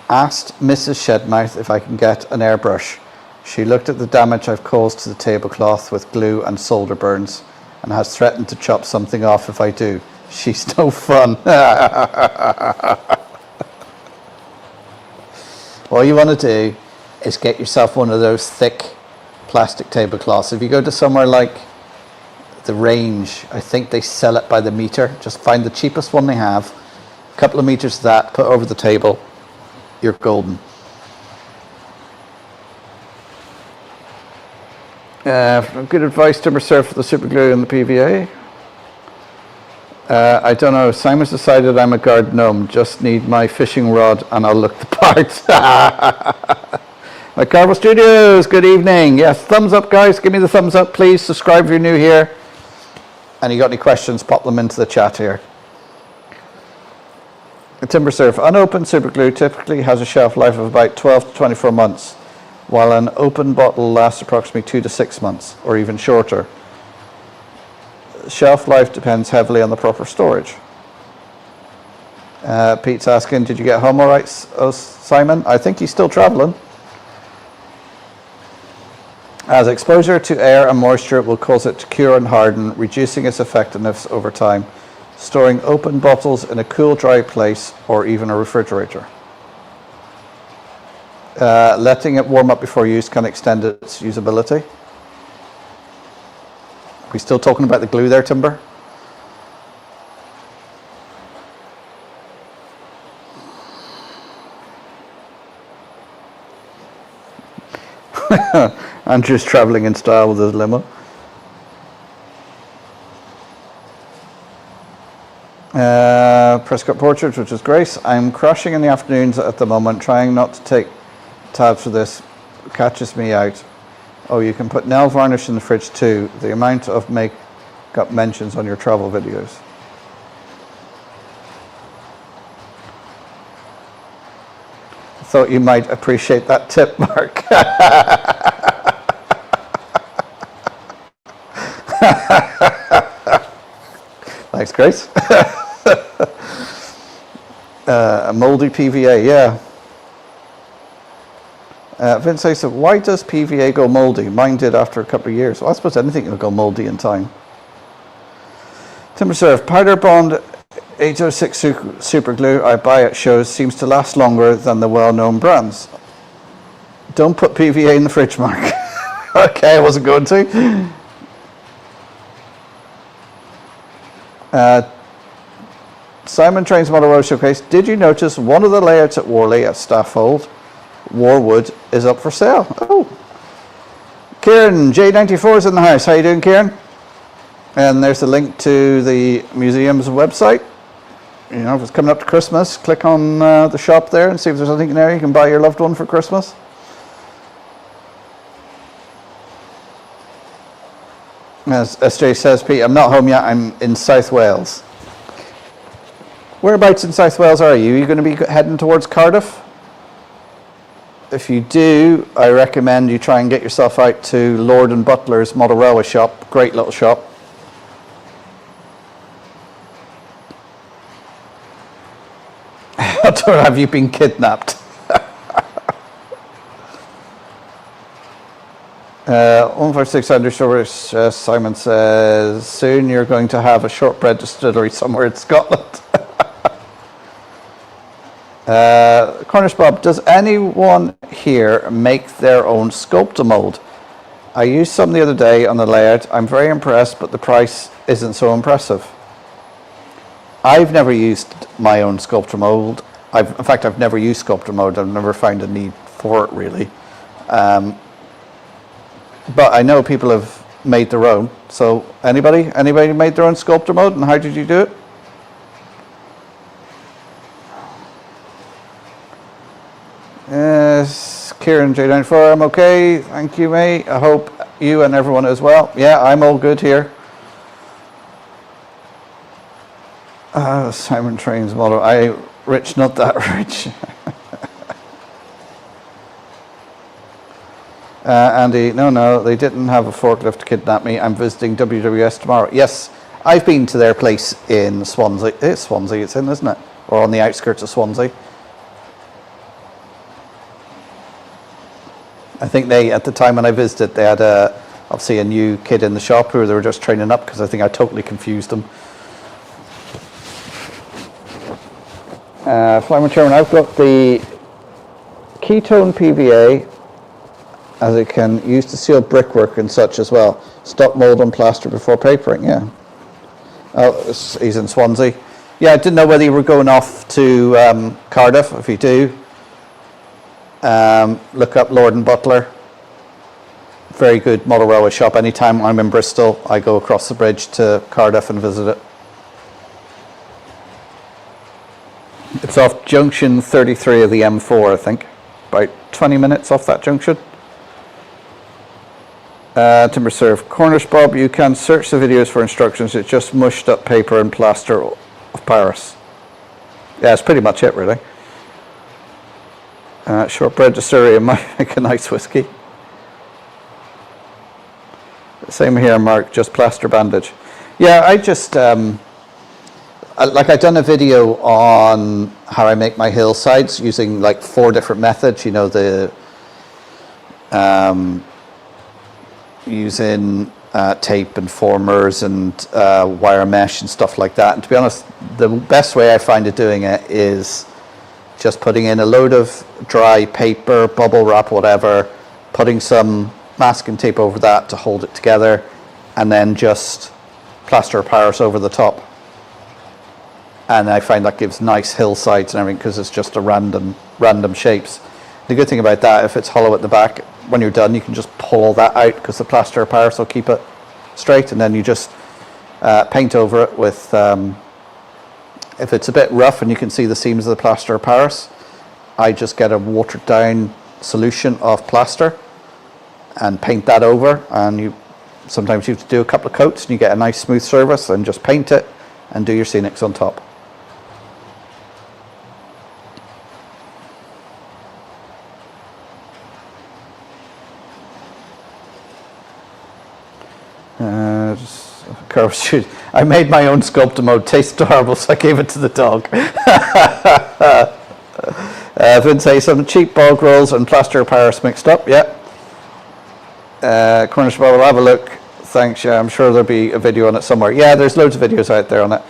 Asked Mrs. Shedmouth if I can get an airbrush. She looked at the damage I've caused to the tablecloth with glue and solder burns and has threatened to chop something off if I do. She's no fun. All you want to do is get yourself one of those thick plastic tablecloths. If you go to somewhere like the Range, I think they sell it by the meter. Just find the cheapest one they have, a couple of meters of that, put over the table, you're golden. Good advice, timber surf for the super glue and the PVA. I don't know, Simon's decided I'm a guard gnome, just need my fishing rod and I'll look the part. Like Carvel Studios, good evening. Yes, thumbs up guys, give me the thumbs up please, subscribe if you're new here. And you got any questions, pop them into the chat here. A timber surf, unopened super glue typically has a shelf life of about 12 to 24 months, while an open bottle lasts approximately 2 to 6 months, or even shorter. Shelf life depends heavily on the proper storage. Pete's asking, did you get home all right, Simon? I think he's still traveling. As exposure to air and moisture will cause it to cure and harden, reducing its effectiveness over time. Storing open bottles in a cool, dry place or even a refrigerator. Letting it warm up before use can extend its usability. Are we still talking about the glue there, Timber? Andrew's travelling in style with his limo. Prescott Portrait, which is Grace. I'm crashing in the afternoons at the moment, trying not to take tabs for this. It catches me out. Oh, you can put nail varnish in the fridge too. The amount of makeup mentions on your travel videos. I thought you might appreciate that tip, Mark. Thanks, Grace. A mouldy PVA, yeah. Vince says, why does PVA go mouldy? Mine did after a couple of years. Well, I suppose anything will go mouldy in time. Timber Surf, powder bond 806 super glue I buy at shows seems to last longer than the well-known brands. Don't put PVA in the fridge, Mark. Okay, I wasn't going to. Simon Trains Model Road Showcase. Did you notice one of the layouts at Worley at Stafffold, Warwood, is up for sale? Oh, Kieran J94 is in the house. How you doing, Kieran? And there's the link to the museum's website. You know, if it's coming up to Christmas, click on the shop there and see if there's anything in there you can buy your loved one for Christmas. As SJ says, Pete, I'm not home yet. I'm in South Wales. Whereabouts in South Wales are you? Are you going to be heading towards Cardiff? If you do, I recommend you try and get yourself out to Lord and Butler's Model Railway shop. Great little shop. Or have you been kidnapped? 156 underscore Simon says, soon you're going to have a shortbread distillery somewhere in Scotland. Cornish Bob, does anyone here make their own Sculptamold? I used some the other day on the layout. I'm very impressed, but the price isn't so impressive. I've never used my own Sculptamold. In fact, I've never used Sculptamold. I've never found a need for it, really. But I know people have made their own. So anybody made their own Sculptamold, and how did you do it? Yes, Kieran J94, I'm okay. Thank you, mate. I hope you and everyone as well. Yeah, I'm all good here. Simon Trains Model. Rich, not that rich. Andy, no, they didn't have a forklift to kidnap me. I'm visiting WWS tomorrow. Yes, I've been to their place in Swansea. It's Swansea it's in, isn't it? Or on the outskirts of Swansea. I think they, at the time when I visited, they had obviously a new kid in the shop who they were just training up, because I think I totally confused them. Flyman Chairman, I've got the ketone PVA, as it can use to seal brickwork and such as well. Stop mold and plaster before papering, yeah. Oh, he's in Swansea. Yeah, I didn't know whether you were going off to Cardiff. If you do, look up Lord and Butler. Very good model railway shop. Anytime I'm in Bristol, I go across the bridge to Cardiff and visit it. It's off junction 33 of the M4, I think. About 20 minutes off that junction. Timber Serve. Cornish Bob, you can search the videos for instructions. It's just mushed up paper and plaster of Paris. Yeah, that's pretty much it, really. Shortbread distillery might make a nice whiskey. Same here, Mark, just plaster bandage. Yeah, I just, like I've done a video on how I make my hillsides using like 4 different methods, you know, the using tape and formers and wire mesh and stuff like that. And to be honest, the best way I find of doing it is just putting in a load of dry paper, bubble wrap, whatever, putting some masking tape over that to hold it together, and then just plaster of Paris over the top. And I find that gives nice hillsides and everything, because it's just a random shapes. The good thing about that, if it's hollow at the back, when you're done, you can just pull all that out, because the plaster of Paris will keep it straight, and then you just paint over it with, if it's a bit rough and you can see the seams of the plaster of Paris, I just get a watered down solution of plaster and paint that over, and sometimes you have to do a couple of coats and you get a nice smooth surface, and just paint it and do your scenics on top. I made my own sculptor mode, tasted horrible, so I gave it to the dog. Vince say some cheap bog rolls and plaster of Paris mixed up, yeah. Cornish Bob, will have a look. Thanks, yeah, I'm sure there'll be a video on it somewhere. Yeah, there's loads of videos out there on it.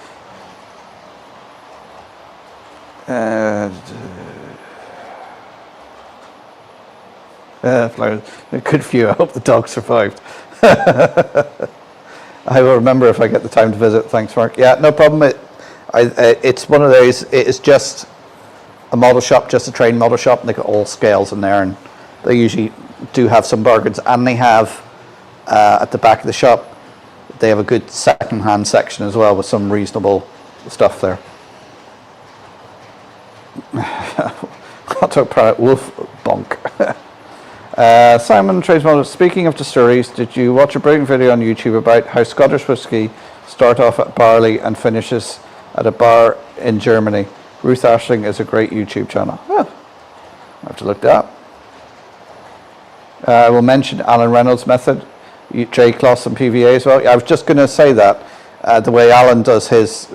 A good few. I hope the dog survived. I will remember if I get the time to visit. Thanks, Mark. Yeah, no problem. It's one of those, it's just a model shop, just a train model shop, and they got all scales in there, and they usually do have some bargains, and they have at the back of the shop, they have a good second-hand section as well with some reasonable stuff there. Hot dog product, wolf bonk. Simon Tradesman, speaking of distilleries, did you watch a brilliant video on YouTube about how Scottish whisky start off at barley and finishes at a bar in Germany? Ruth Ashling is a great YouTube channel. Well, I have to look that up. I will mention Alan Reynolds' method, J-cloths and PVA as well. I was just going to say that the way Alan does his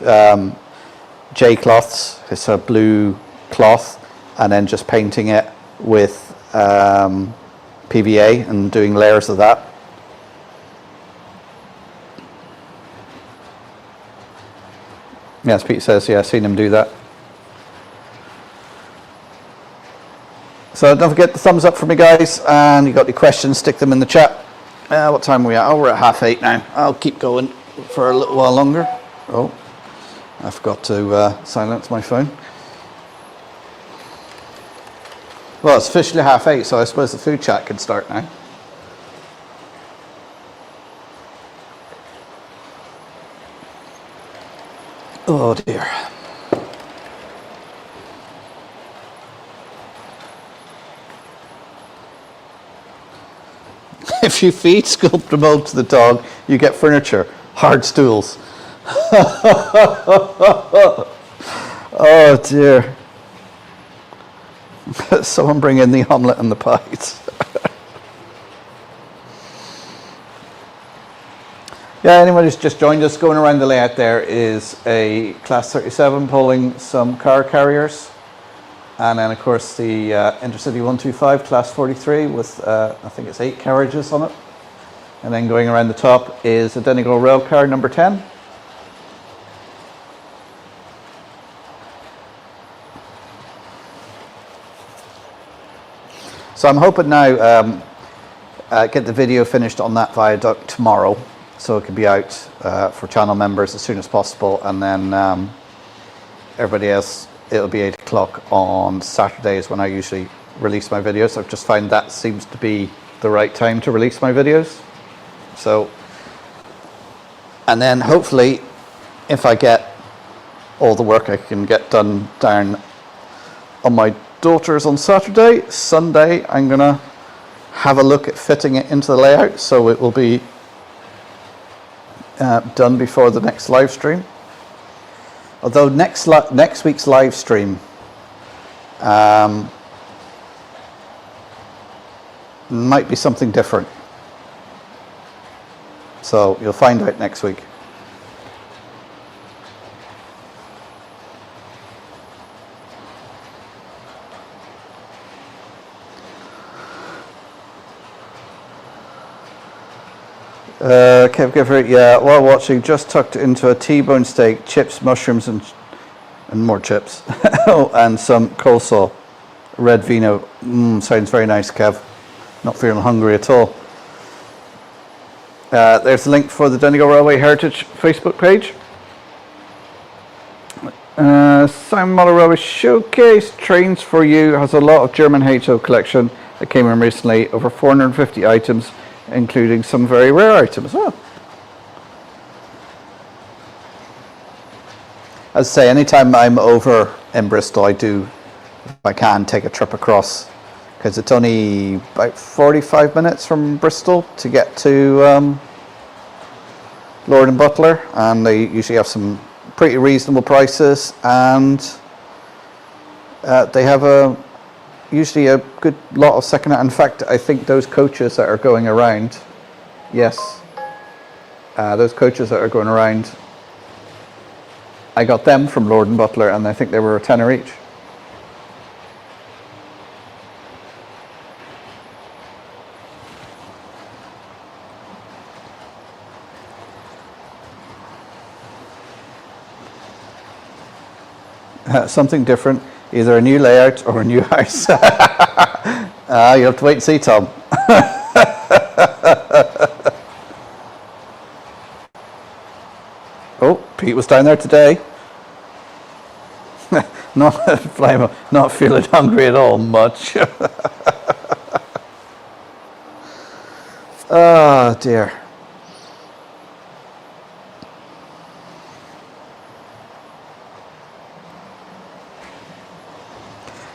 J-cloths, his blue cloth, and then just painting it with PVA and doing layers of that. Yes, Pete says, yeah, I've seen him do that. So don't forget the thumbs up for me, guys, and you got any questions, stick them in the chat. What time are we at? Oh, we're at 8:30 now. I'll keep going for a little while longer. Oh, I forgot to silence my phone. Well, it's officially 8:30, so I suppose the food chat can start now. Oh dear. If you feed sculptor mold to the dog, you get furniture, hard stools. Oh dear. Someone bring in the omelette and the pies. Yeah, anyone who's just joined us, going around the layout there is a Class 37 pulling some car carriers. And then of course the Intercity 125 Class 43 with I think it's 8 carriages on it. And then going around the top is a Donegal rail car number 10. So I'm hoping now get the video finished on that viaduct tomorrow, so it can be out for channel members as soon as possible, and then everybody else, it'll be 8 o'clock on Saturdays when I usually release my videos. I've just found that seems to be the right time to release my videos. So, and then hopefully if I get all the work I can get done down on my daughter's on Saturday, Sunday I'm gonna have a look at fitting it into the layout, so it will be done before the next live stream. Although next week's live stream might be something different, so you'll find out next week. Kev Gifford, yeah, while watching, just tucked into a T-bone steak, chips, mushrooms, and more chips. Oh, and some coleslaw. Red vino. Sounds very nice, Kev. Not feeling hungry at all. There's a link for the Donegal Railway Heritage Facebook page. Simon Muller Railway Showcase Trains for You has a lot of German HO collection that came in recently, over 450 items, including some very rare items. Oh. As I say, anytime I'm over in Bristol, I do, if I can, take a trip across, because it's only about 45 minutes from Bristol to get to Lord and Butler, and they usually have some pretty reasonable prices, and they have usually a good lot of second-hand. In fact, I think those coaches that are going around, yes, those coaches that are going around, I got them from Lord and Butler, and I think they were a tenner each. Something different, either a new layout or a new house. You have to wait and see, Tom. Oh, Pete was down there today. Not feeling hungry at all much. Oh dear.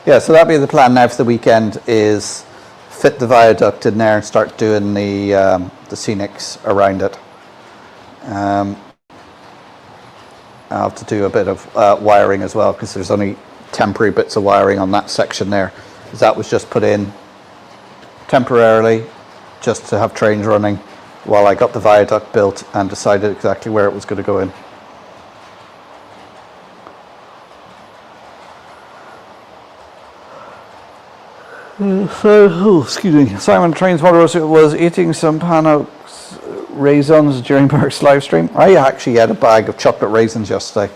Yeah, so that'll be the plan now for the weekend, is fit the viaduct in there and start doing the scenics around it. I'll have to do a bit of wiring as well, because there's only temporary bits of wiring on that section there. That was just put in temporarily just to have trains running while I got the viaduct built and decided exactly where it was going to go in. Excuse me. Simon Trains Motor was eating some Panox raisins during Mark's live stream. I actually had a bag of chocolate raisins yesterday.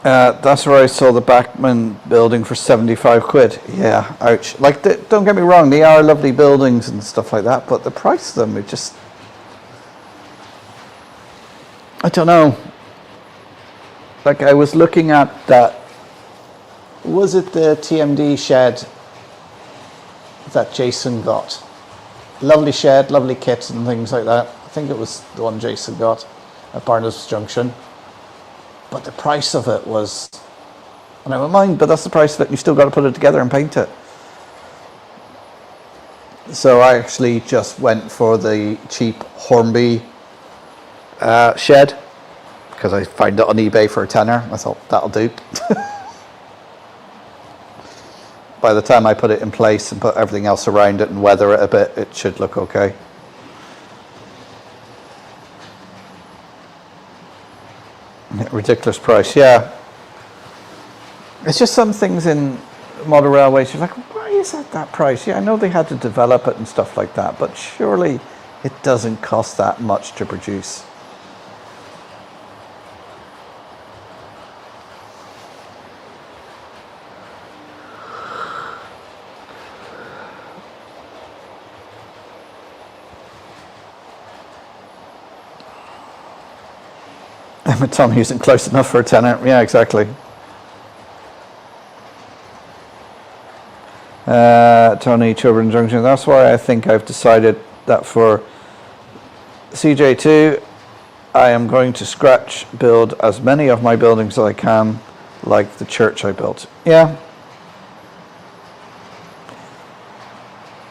That's where I saw the Backman building for 75 quid. Yeah, ouch. Like, don't get me wrong, they are lovely buildings and stuff like that, but the price of them, it just, I don't know. Like, I was looking at that, was it the TMD shed that Jason got? Lovely shed, lovely kits and things like that. I think it was the one Jason got at Barnes Junction. But the price of it was, and I went, mind, but that's the price of it, and you still got to put it together and paint it. So I actually just went for the cheap Hornby shed, because I found it on eBay for a tenner. I thought, that'll do. By the time I put it in place and put everything else around it and weather it a bit, it should look okay. Ridiculous price, yeah. It's just some things in model railways, you're like, why is that price? Yeah, I know they had to develop it and stuff like that, but surely it doesn't cost that much to produce. Tom isn't close enough for a tenner. Yeah, exactly. Tony Chilburn Junction. That's why I think I've decided that for CJ2, I am going to scratch build as many of my buildings as I can, like the church I built. Yeah.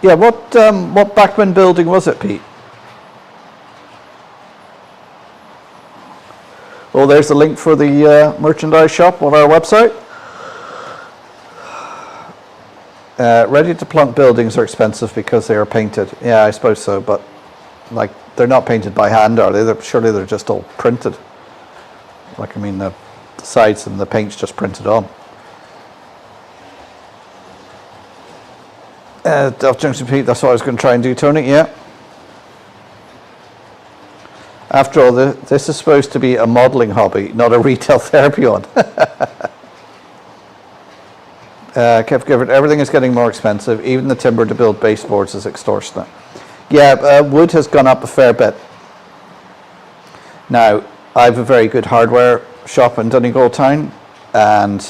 Yeah. What Backman building was it, Pete? Well, there's the link for the merchandise shop on our website. Ready to plunk buildings are expensive because they are painted. Yeah, I suppose so, but like they're not painted by hand, are they? Surely they're just all printed. Like, I mean, the sides and the paint's just printed on. Delft Junction Pete, that's what I was going to try and do, Tony. Yeah. After all, this is supposed to be a modelling hobby, not a retail therapy one. Kev Gifford, everything is getting more expensive. Even the timber to build baseboards is extortionate. Yeah, wood has gone up a fair bit. Now, I have a very good hardware shop in Donegal town, and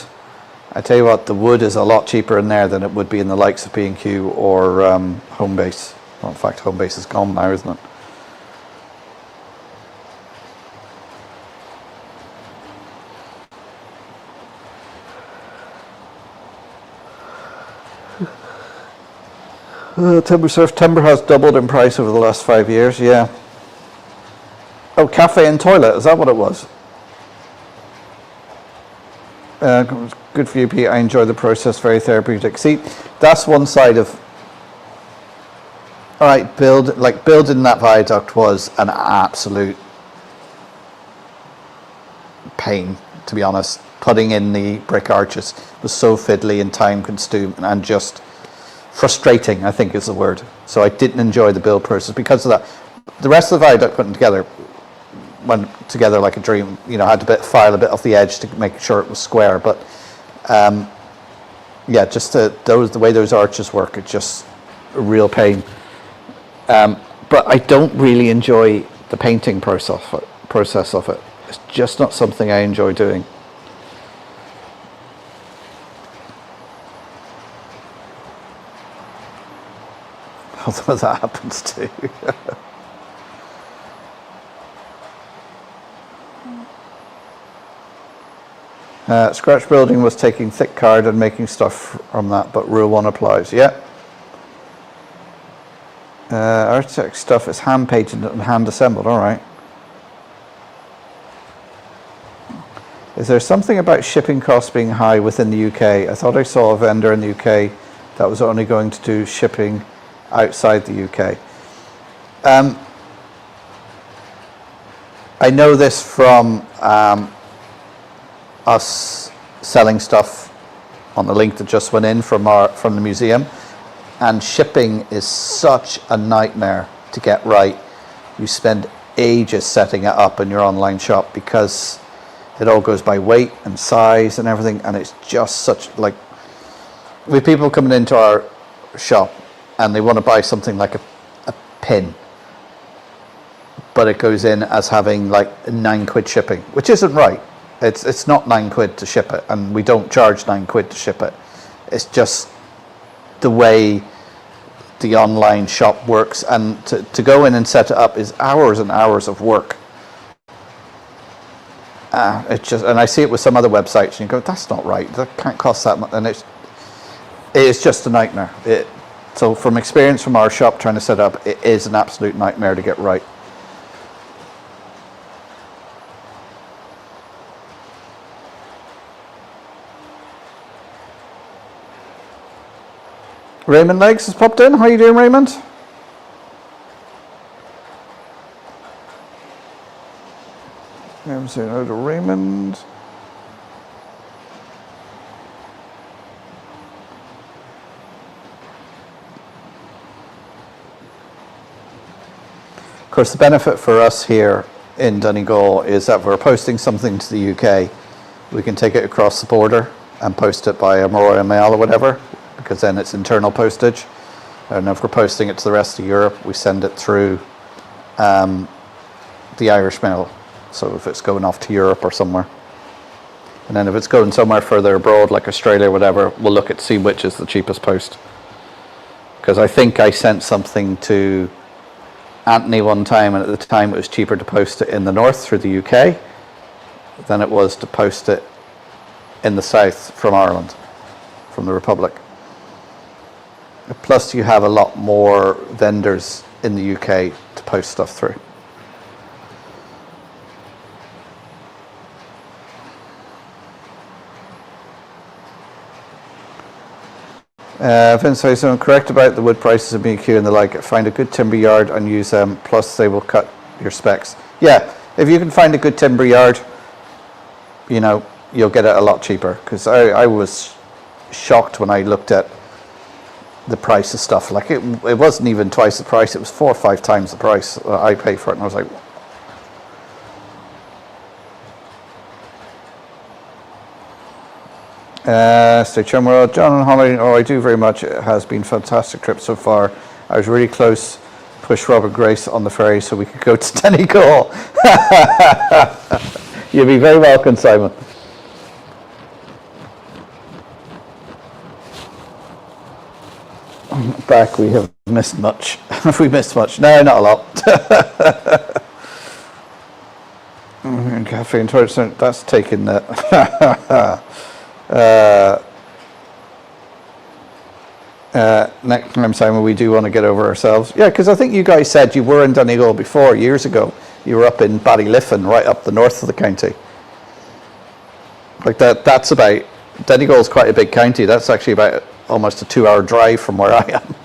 I tell you what, the wood is a lot cheaper in there than it would be in the likes of B&Q or Homebase. Well, in fact, Homebase is gone now, isn't it? Timber has doubled in price over the last 5 years, yeah. Oh, cafe and toilet, is that what it was? Good for you, Pete. I enjoy the process, very therapeutic. See, that's one side of... All right, building that viaduct was an absolute pain, to be honest. Putting in the brick arches was so fiddly and time consuming and just... frustrating, I think is the word. So I didn't enjoy the build process because of that. The rest of the viaduct went together like a dream. You know, I had to file a bit off the edge to make sure it was square. But yeah, just the way those arches work, it's just a real pain. But I don't really enjoy the painting process of it. It's just not something I enjoy doing. Although that happens too. Scratch building was taking thick card and making stuff from that, but rule 1 applies. Yeah. Architect stuff is hand painted and hand assembled. All right. Is there something about shipping costs being high within the UK? I thought I saw a vendor in the UK that was only going to do shipping outside the UK. I know this from us selling stuff on the link that just went in from the museum, and shipping is such a nightmare to get right. You spend ages setting it up in your online shop because it all goes by weight and size and everything, and it's just such, like, with people coming into our shop and they want to buy something like a pin, but it goes in as having like £9 shipping, which isn't right. It's not £9 to ship it, and we don't charge £9 to ship it. It's just the way the online shop works, and to go in and set it up is hours and hours of work. It's just, and I see it with some other websites, and you go, that's not right. That can't cost that much, and it is just a nightmare. So from experience from our shop trying to set up, it is an absolute nightmare to get right. Raymond Legs has popped in. How are you doing, Raymond? Say hello to Raymond. Of course, the benefit for us here in Donegal is that if we're posting something to the UK, we can take it across the border and post it by a Royal Mail or whatever, because then it's internal postage. And if we're posting it to the rest of Europe, we send it through the Irish Mail. So if it's going off to Europe or somewhere. And then if it's going somewhere further abroad, like Australia or whatever, we'll look at see which is the cheapest post. Because I think I sent something to Anthony one time, and at the time it was cheaper to post it in the north through the UK than it was to post it in the south from Ireland, from the Republic. Plus you have a lot more vendors in the UK to post stuff through. Vince says, I'm correct about the wood prices of B&Q and the like. Find a good timber yard and use them, plus they will cut your specs. Yeah, if you can find a good timber yard, you know, you'll get it a lot cheaper. Because I was shocked when I looked at the price of stuff. Like it wasn't even twice the price, it was 4 or 5 times the price I paid for it. And I was like, stay TrainWorld. John and Holly, I do very much. It has been a fantastic trip so far. I was really close, pushed Robert Grace on the ferry so we could go to Donegal. You'll be very welcome, Simon. Back, we have missed much. Have we missed much? No, not a lot. Cafe and toilet, that's taken that. Next time, Simon, we do want to get over ourselves. Yeah, because I think you guys said you were in Donegal before, years ago. You were up in Ballyliffin, right up the north of the county. Like that's about, Donegal's quite a big county. That's actually about almost a 2-hour drive from where I am.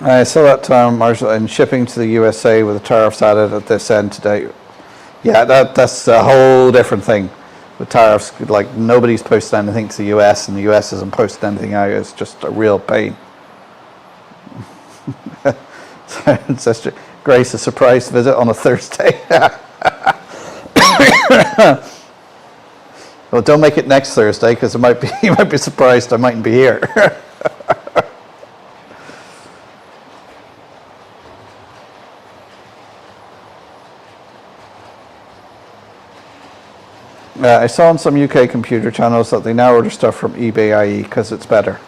I saw that Marshall, in shipping to the USA with the tariffs added at this end today. Yeah, that's a whole different thing. With tariffs, like nobody's posted anything to the US, and the US isn't posting anything out. It's just a real pain. Sister Grace, a surprise visit on a Thursday. Well, don't make it next Thursday, because you might be surprised I mightn't be here. I saw on some UK computer channels that they now order stuff from eBay IE because it's better.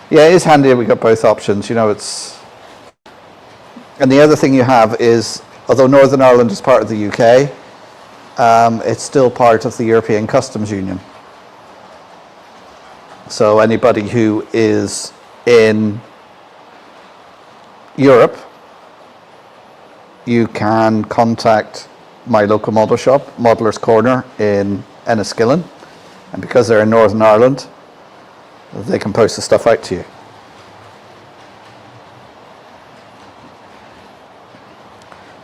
Yeah, it is handy that we got both options. You know, it's... And the other thing you have is, although Northern Ireland is part of the UK, it's still part of the European Customs Union. So anybody who is in Europe, you can contact my local model shop, Modeller's Corner in Enniskillen, and because they're in Northern Ireland, they can post the stuff out to you.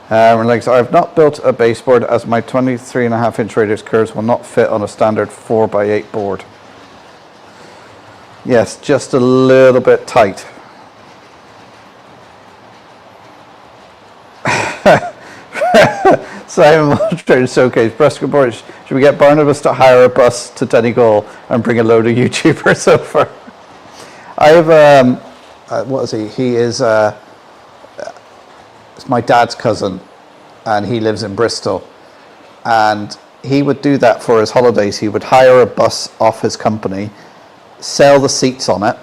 Like, so I've not built a baseboard as my 23.5-inch radius curves will not fit on a standard 4x8 board. Yes, just a little bit tight. Simon Trade Showcase, Brusque board. Should we get Barnabas to hire a bus to Donegal and bring a load of YouTubers over? I have what is he? He is it's my dad's cousin, and he lives in Bristol, and he would do that for his holidays. He would hire a bus off his company, sell the seats on it,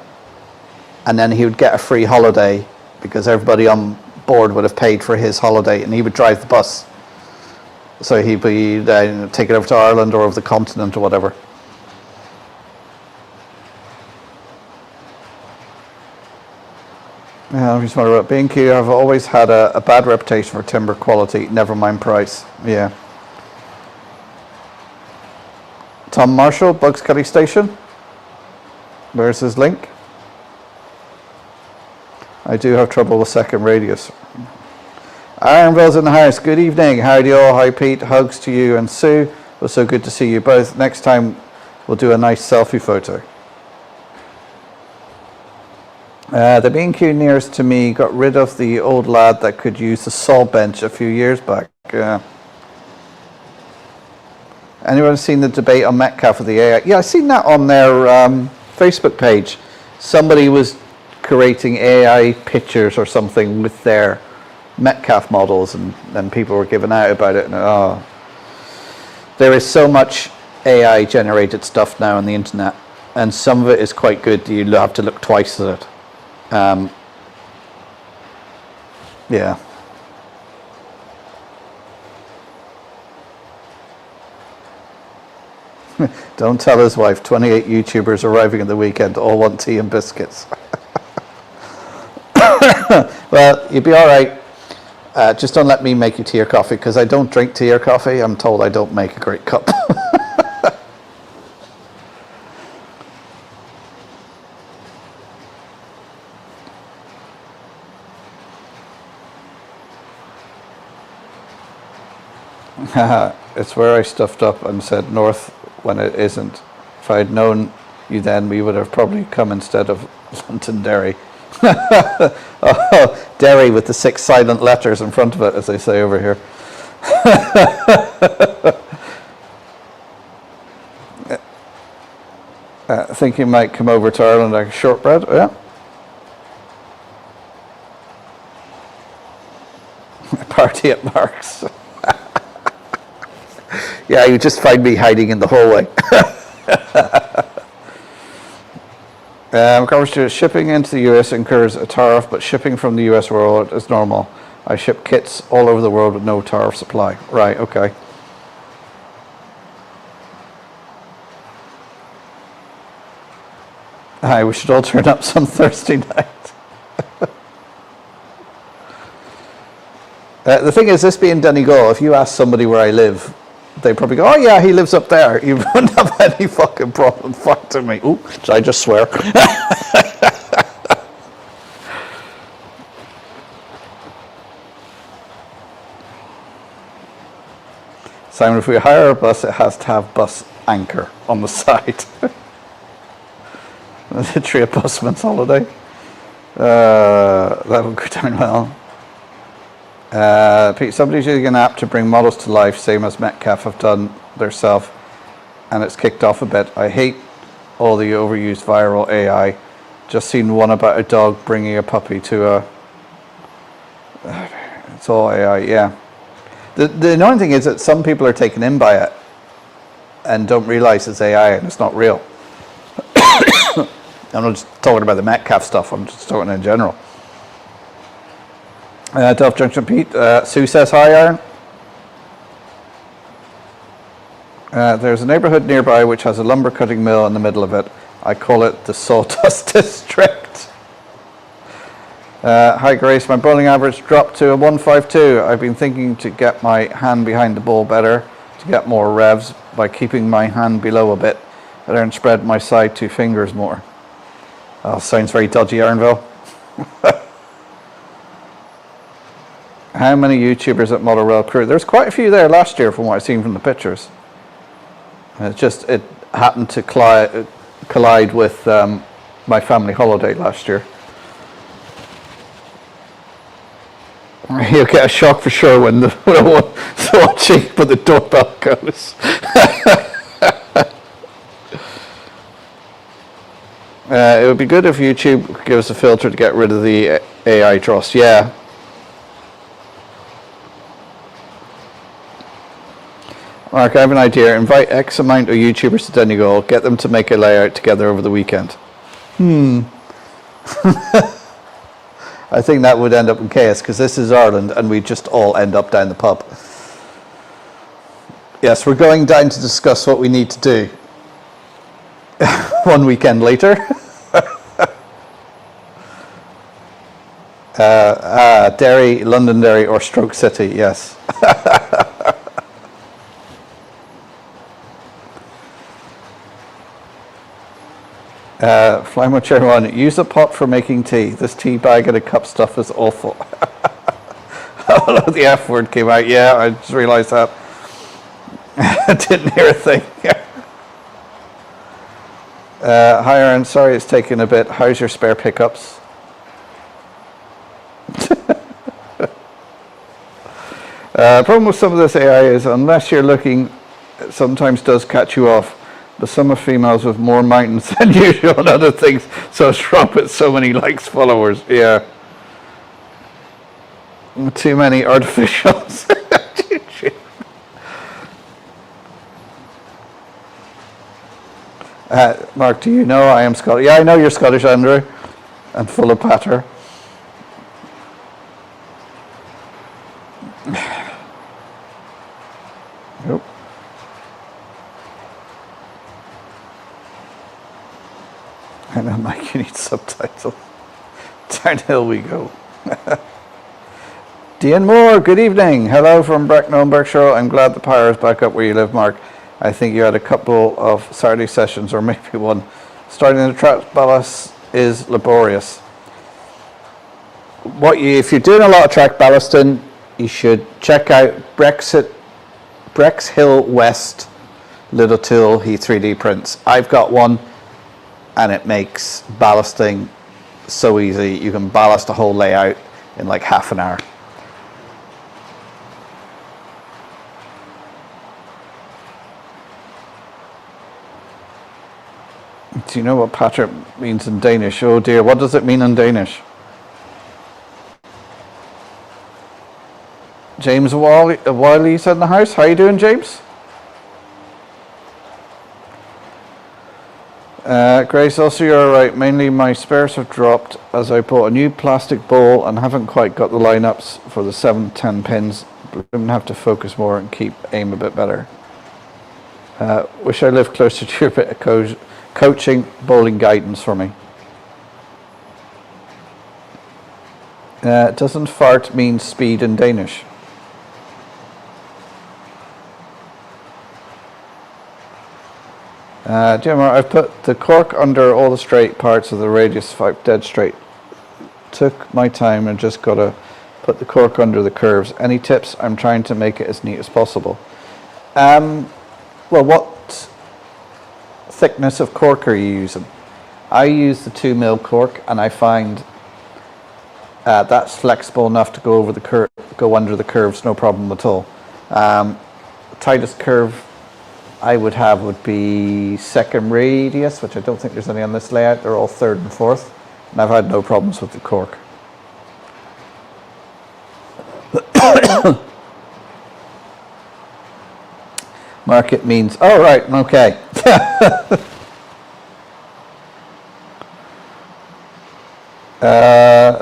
and then he would get a free holiday because everybody on board would have paid for his holiday, and he would drive the bus. So he'd be take it over to Ireland or over the continent or whatever. Yeah, I'm just wondering about B&Q. I've always had a bad reputation for timber quality, never mind price. Yeah. Tom Marshall, Bugs Cuddy Station. Where's his link? I do have trouble with second radius. Ironville's in the house. Good evening. Howdy all. Hi Pete. Hugs to you and Sue. It was so good to see you both. Next time we'll do a nice selfie photo. The B&Q nearest to me got rid of the old lad that could use the saw bench a few years back. Anyone seen the debate on Metcalf with the AI? Yeah, I've seen that on their Facebook page. Somebody was creating AI pictures or something with their Metcalf models, and then people were giving out about it. And there is so much AI generated stuff now on the internet, and some of it is quite good. You have to look twice at it. Yeah. Don't tell his wife. 28 YouTubers arriving at the weekend all want tea and biscuits. Well, you'd be all right. Just don't let me make you tea or coffee, because I don't drink tea or coffee. I'm told I don't make a great cup. It's where I stuffed up and said north when it isn't. If I had known you then, we would have probably come instead of Londonderry. Oh, Derry with the 6 silent letters in front of it, as they say over here. I think you might come over to Ireland like shortbread. Yeah. Party at Mark's. Yeah, you just find me hiding in the hallway. Shipping into the US incurs a tariff, but shipping from the US world is normal. I ship kits all over the world with no tariff supply. Right, okay. Hi, we should all turn up some Thursday night. The thing is, this being Donegal, if you ask somebody where I live, they probably go, oh yeah, he lives up there. You wouldn't have any fucking problem fucking me. Ooh, did I just swear? Simon, if we hire a bus, it has to have bus anchor on the side. Literally a busman's holiday. That would go down well. Pete, somebody's using an app to bring models to life, same as Metcalf have done themselves, and it's kicked off a bit. I hate all the overused viral AI. Just seen one about a dog bringing a puppy to a... It's all AI, yeah. The annoying thing is that some people are taken in by it and don't realize it's AI and it's not real. I'm not just talking about the Metcalf stuff, I'm just talking in general. Delft Junction Pete, Sue says hi, Aaron. There's a neighbourhood nearby which has a lumber cutting mill in the middle of it. I call it the Sawdust District. Hi Grace, my bowling average dropped to a 152. I've been thinking to get my hand behind the ball better, to get more revs by keeping my hand below a bit. I don't spread my side 2 fingers more. Oh, sounds very dodgy, Aaronville. How many YouTubers at Model Rail Crew? There's quite a few there last year from what I've seen from the pictures. It happened to collide with my family holiday last year. You'll get a shock for sure when the watching, but the doorbell goes. It would be good if YouTube could give us a filter to get rid of the AI dross. Yeah. Mark, I have an idea. Invite X amount of YouTubers to Donegal. Get them to make a layout together over the weekend. I think that would end up in chaos, because this is Ireland and we just all end up down the pub. Yes, we're going down to discuss what we need to do. One weekend later. Derry, Londonderry or Stroke City, yes. Flymo Chair 1, use a pot for making tea. This tea bag and a cup stuff is awful. Oh, the F word came out. Yeah, I just realised that. I didn't hear a thing. Hi Aaron, sorry it's taken a bit. How's your spare pickups? Problem with some of this AI is unless you're looking, it sometimes does catch you off. But some are females with more mountains than usual and other things, so it's wrong with so many likes, followers. Yeah. Too many artificials. Mark, do you know I am Scottish? Yeah, I know you're Scottish, Andrew, and full of patter. Nope. I know, Mike, you need subtitles. Downhill we go. Dean Moore, good evening. Hello from Bracknell, Berkshire. I'm glad the power is back up where you live, Mark. I think you had a couple of Saturday sessions, or maybe one. Starting the track ballast is laborious. If you're doing a lot of track ballasting, you should check out Brexhill West Little Tool Heat 3D prints. I've got one, and it makes ballasting so easy. You can ballast a whole layout in like half an hour. Do you know what patter means in Danish? Oh dear, what does it mean in Danish? James Wiley's in the house. How you doing, James? Grace, also you're right. Mainly my spares have dropped as I bought a new plastic bowl and haven't quite got the lineups for the 7-10 pins. I'm going to have to focus more and keep aim a bit better. Wish I lived closer to your bit of coaching, bowling guidance for me. Doesn't fart mean speed in Danish? Jim, I've put the cork under all the straight parts of the radius 5 dead straight. Took my time and just got to put the cork under the curves. Any tips? I'm trying to make it as neat as possible. Well, what thickness of cork are you using? I use the 2mm cork, and I find that's flexible enough to go under the curves, no problem at all. The tightest curve I would have would be 2nd radius, which I don't think there's any on this layout. They're all 3rd and 4th, and I've had no problems with the cork. Market means, oh right, okay.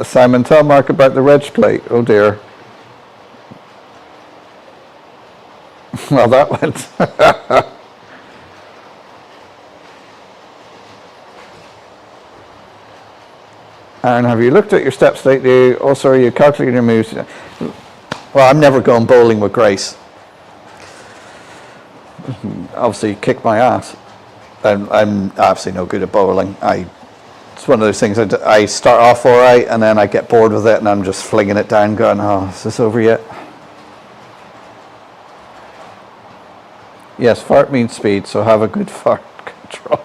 Simon, tell Mark about the reg plate. Oh dear. Well, that went. Aaron, have you looked at your steps lately? Also, are you calculating your moves? Well, I'm never going bowling with Grace. Obviously, kick my ass. I'm obviously no good at bowling. It's one of those things. I start off all right, and then I get bored with it, and I'm just flinging it down, going, "Oh, is this over yet?" Yes, fart means speed, so have a good fart control.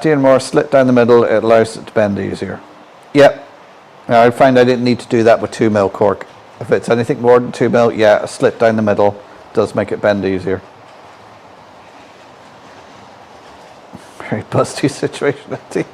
Dean Moore, slit down the middle, it allows it to bend easier. Yep. Now, I find I didn't need to do that with 2mm cork. If it's anything more than 2mm, yeah, a slit down the middle does make it bend easier. Very busty situation indeed.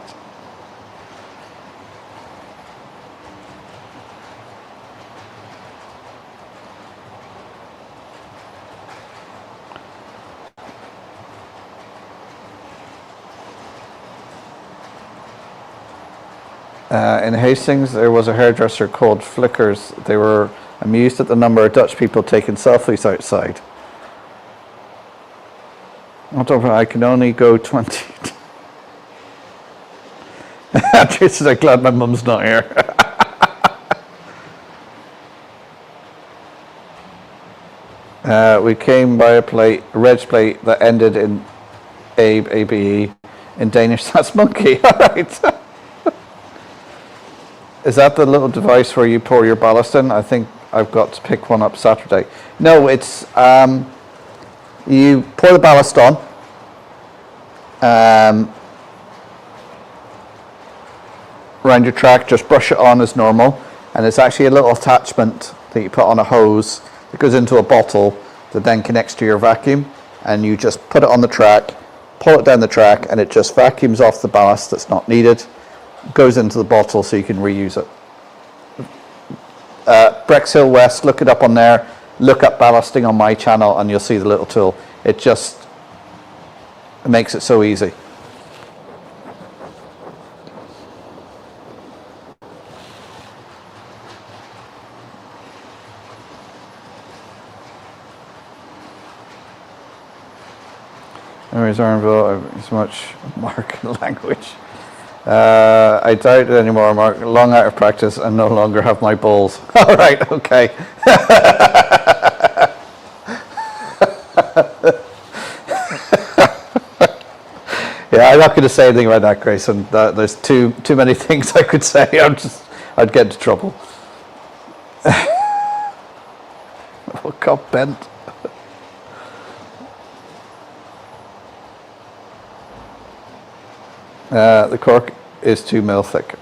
In Hastings, there was a hairdresser called Flickers. They were amused at the number of Dutch people taking selfies outside. I can only go 20. Andrew says, I'm glad my mum's not here. We came by a reg plate that ended in ABE. In Danish, that's monkey. All right. Is that the little device where you pour your ballast in? I think I've got to pick one up Saturday. No, it's you pour the ballast on. Around your track, just brush it on as normal, and it's actually a little attachment that you put on a hose that goes into a bottle that then connects to your vacuum, and you just put it on the track, pull it down the track, and it just vacuums off the ballast that's not needed, goes into the bottle so you can reuse it. Brexhill West, look it up on there, look up ballasting on my channel and you'll see the little tool. It makes it so easy. Anyways, Arnville, so much marking language. I doubt it anymore, Mark. Long out of practice and no longer have my balls. All right, okay. Yeah, I'm not going to say anything about that, Grayson. There's too many things I could say. I'd get into trouble. Oh, got bent. The cork is 2 mil thick.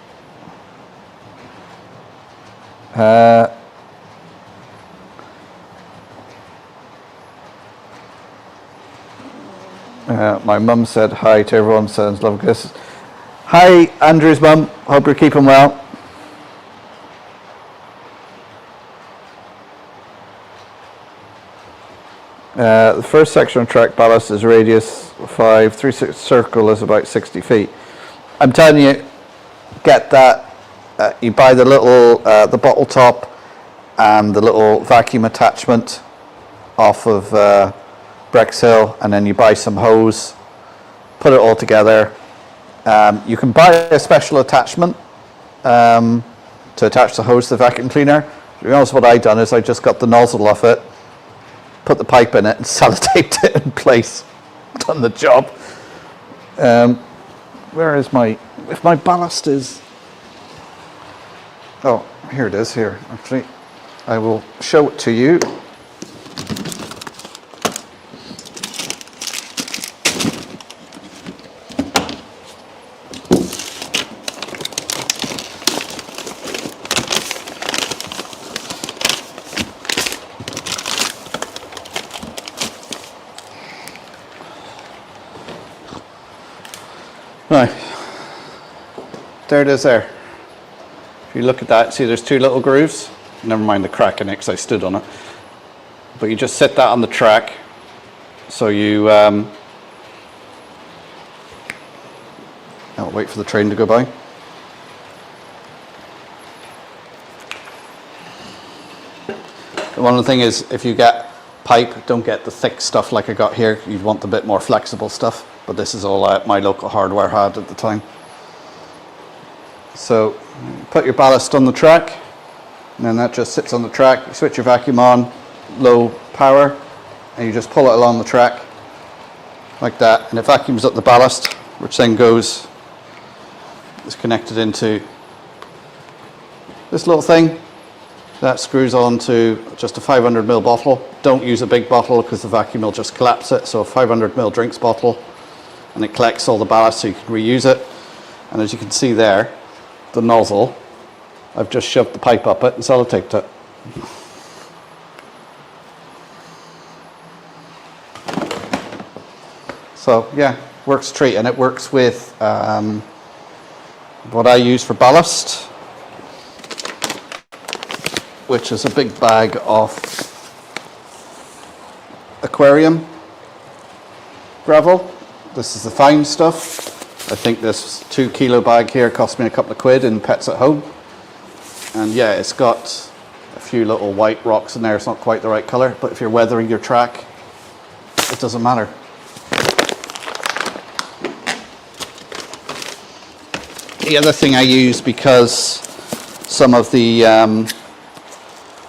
My mum said hi to everyone, sends love kisses. Hi, Andrew's mum. Hope you're keeping well. The first section of track ballast is radius 5, 3/6 circle is about 60 feet. I'm telling you, get that. You buy the little, the bottle top and the little vacuum attachment off of Brexhill, and then you buy some hose, put it all together. You can buy a special attachment to attach the hose to the vacuum cleaner. To be honest, what I've done is I just got the nozzle off it, put the pipe in it and sellotaped it in place. Done the job. Where is if my ballast is, oh, here it is here, actually. I will show it to you. Right, there it is there. If you look at that, see there's 2 little grooves. Never mind the crack in it because I stood on it. But you just set that on the track. So you, I'll wait for the train to go by. One of the things is if you get pipe, don't get the thick stuff like I got here. You'd want the bit more flexible stuff. But this is all my local hardware had at the time. So put your ballast on the track, and then that just sits on the track. You switch your vacuum on, low power, and you just pull it along the track like that, and it vacuums up the ballast, which then is connected into this little thing that screws onto just a 500ml bottle. Don't use a big bottle because the vacuum will just collapse it. So a 500ml drinks bottle, and it collects all the ballast so you can reuse it. And as you can see there, the nozzle, I've just shoved the pipe up it and sellotaped it. So yeah, works a treat, and it works with what I use for ballast, which is a big bag of aquarium gravel. This is the fine stuff. I think this 2 kilo bag here cost me a couple of quid in Pets at Home. And yeah, it's got a few little white rocks in there. It's not quite the right color, but if you're weathering your track, it doesn't matter. The other thing I use, because some of the,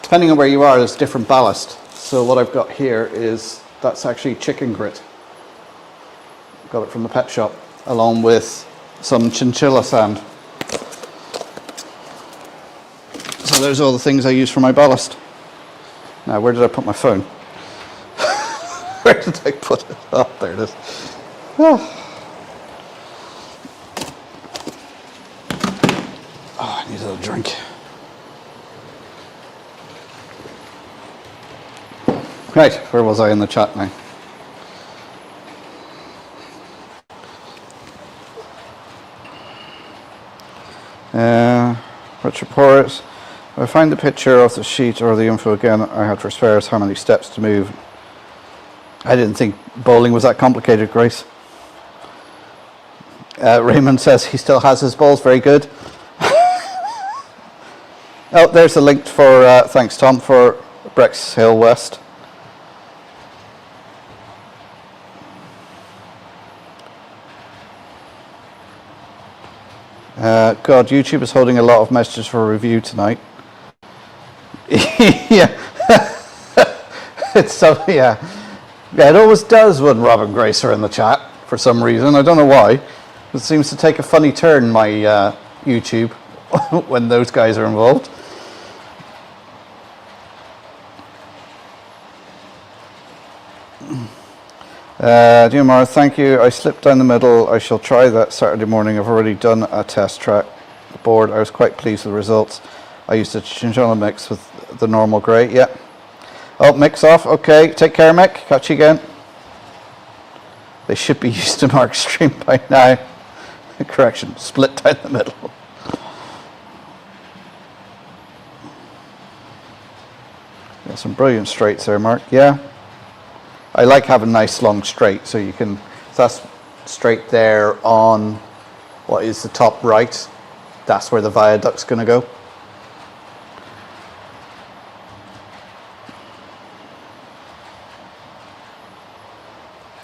depending on where you are, there's different ballast. So what I've got here is, that's actually chicken grit. Got it from the pet shop, along with some chinchilla sand. So there's all the things I use for my ballast. Now, where did I put my phone? Where did I put it? Oh, there it is. Oh, I need a little drink. Right, where was I in the chat now? Which report? If I find the picture of the sheet or the info again, I have to spares how many steps to move. I didn't think bowling was that complicated, Grace. Raymond says he still has his balls, very good. Oh, there's the link for, thanks Tom, for Brex Hill West. God, YouTube is holding a lot of messages for review tonight. Yeah. It's so, yeah. Yeah, it always does when Rob and Grace are in the chat for some reason. I don't know why. It seems to take a funny turn, my YouTube, when those guys are involved. Dear Mara, thank you. I slipped down the middle. I shall try that Saturday morning. I've already done a test track board. I was quite pleased with the results. I used a chinchilla mix with the normal grey. Yeah. Oh, mix off. Okay. Take care, Mick. Catch you again. They should be used to Mark's stream by now. Correction. Split down the middle. Got some brilliant straights there, Mark. Yeah. I like having nice long straight, so you can, that's straight there on what is the top right. That's where the viaduct's going to go.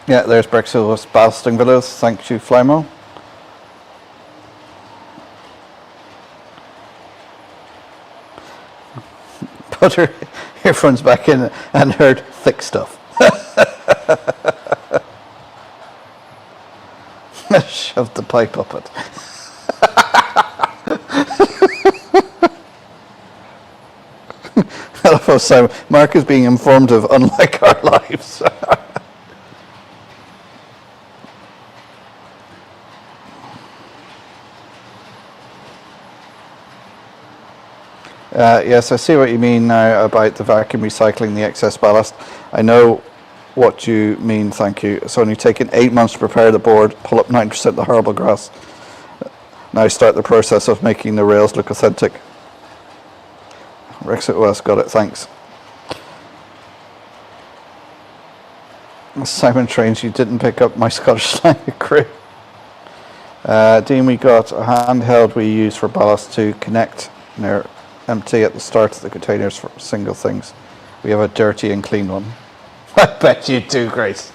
Yeah, there's Brexhill's ballasting villas. Thank you, Flymo. Put her earphones back in and heard thick stuff. Shoved the pipe up it. Hello, Simon. Mark is being informed of unlike our lives. Yes, I see what you mean now about the vacuum recycling the excess ballast. I know what you mean, thank you. It's only taken 8 months to prepare the board, pull up 9% of the horrible grass. Now start the process of making the rails look authentic. Brexit West, got it, thanks. Simon Trains, you didn't pick up my Scottish slang crew. Dean, we got a handheld we use for ballast to connect near empty at the start of the containers for single things. We have a dirty and clean one. I bet you do, Grace.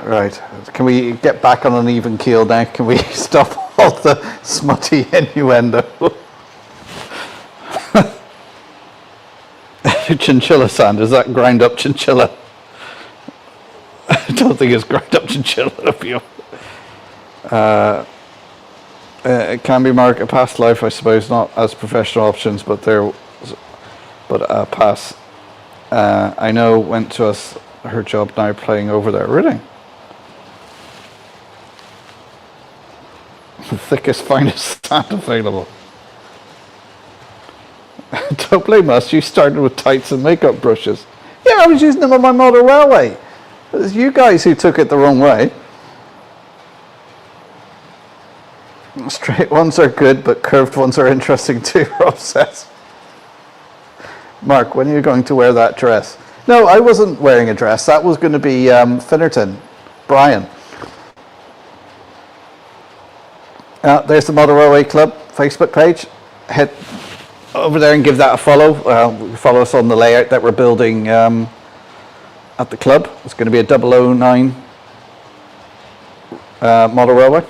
Right. Can we get back on an even keel now? Can we stop all the smutty innuendo? Chinchilla sand, is that ground up chinchilla? I don't think it's ground up chinchilla of you. It can be Mark a past life, I suppose, not as professional options, but a pass. I know went to us her job now playing over there. Really? The thickest, finest sand available. Don't blame us, you started with tights and makeup brushes. Yeah, I was using them on my model railway. It was you guys who took it the wrong way. Straight ones are good, but curved ones are interesting too, Rob says. Mark, when are you going to wear that dress? No, I wasn't wearing a dress. That was going to be Finnerton, Brian. There's the Model Railway Club Facebook page. Head over there and give that a follow. Follow us on the layout that we're building at the club. It's going to be a 009 model railway.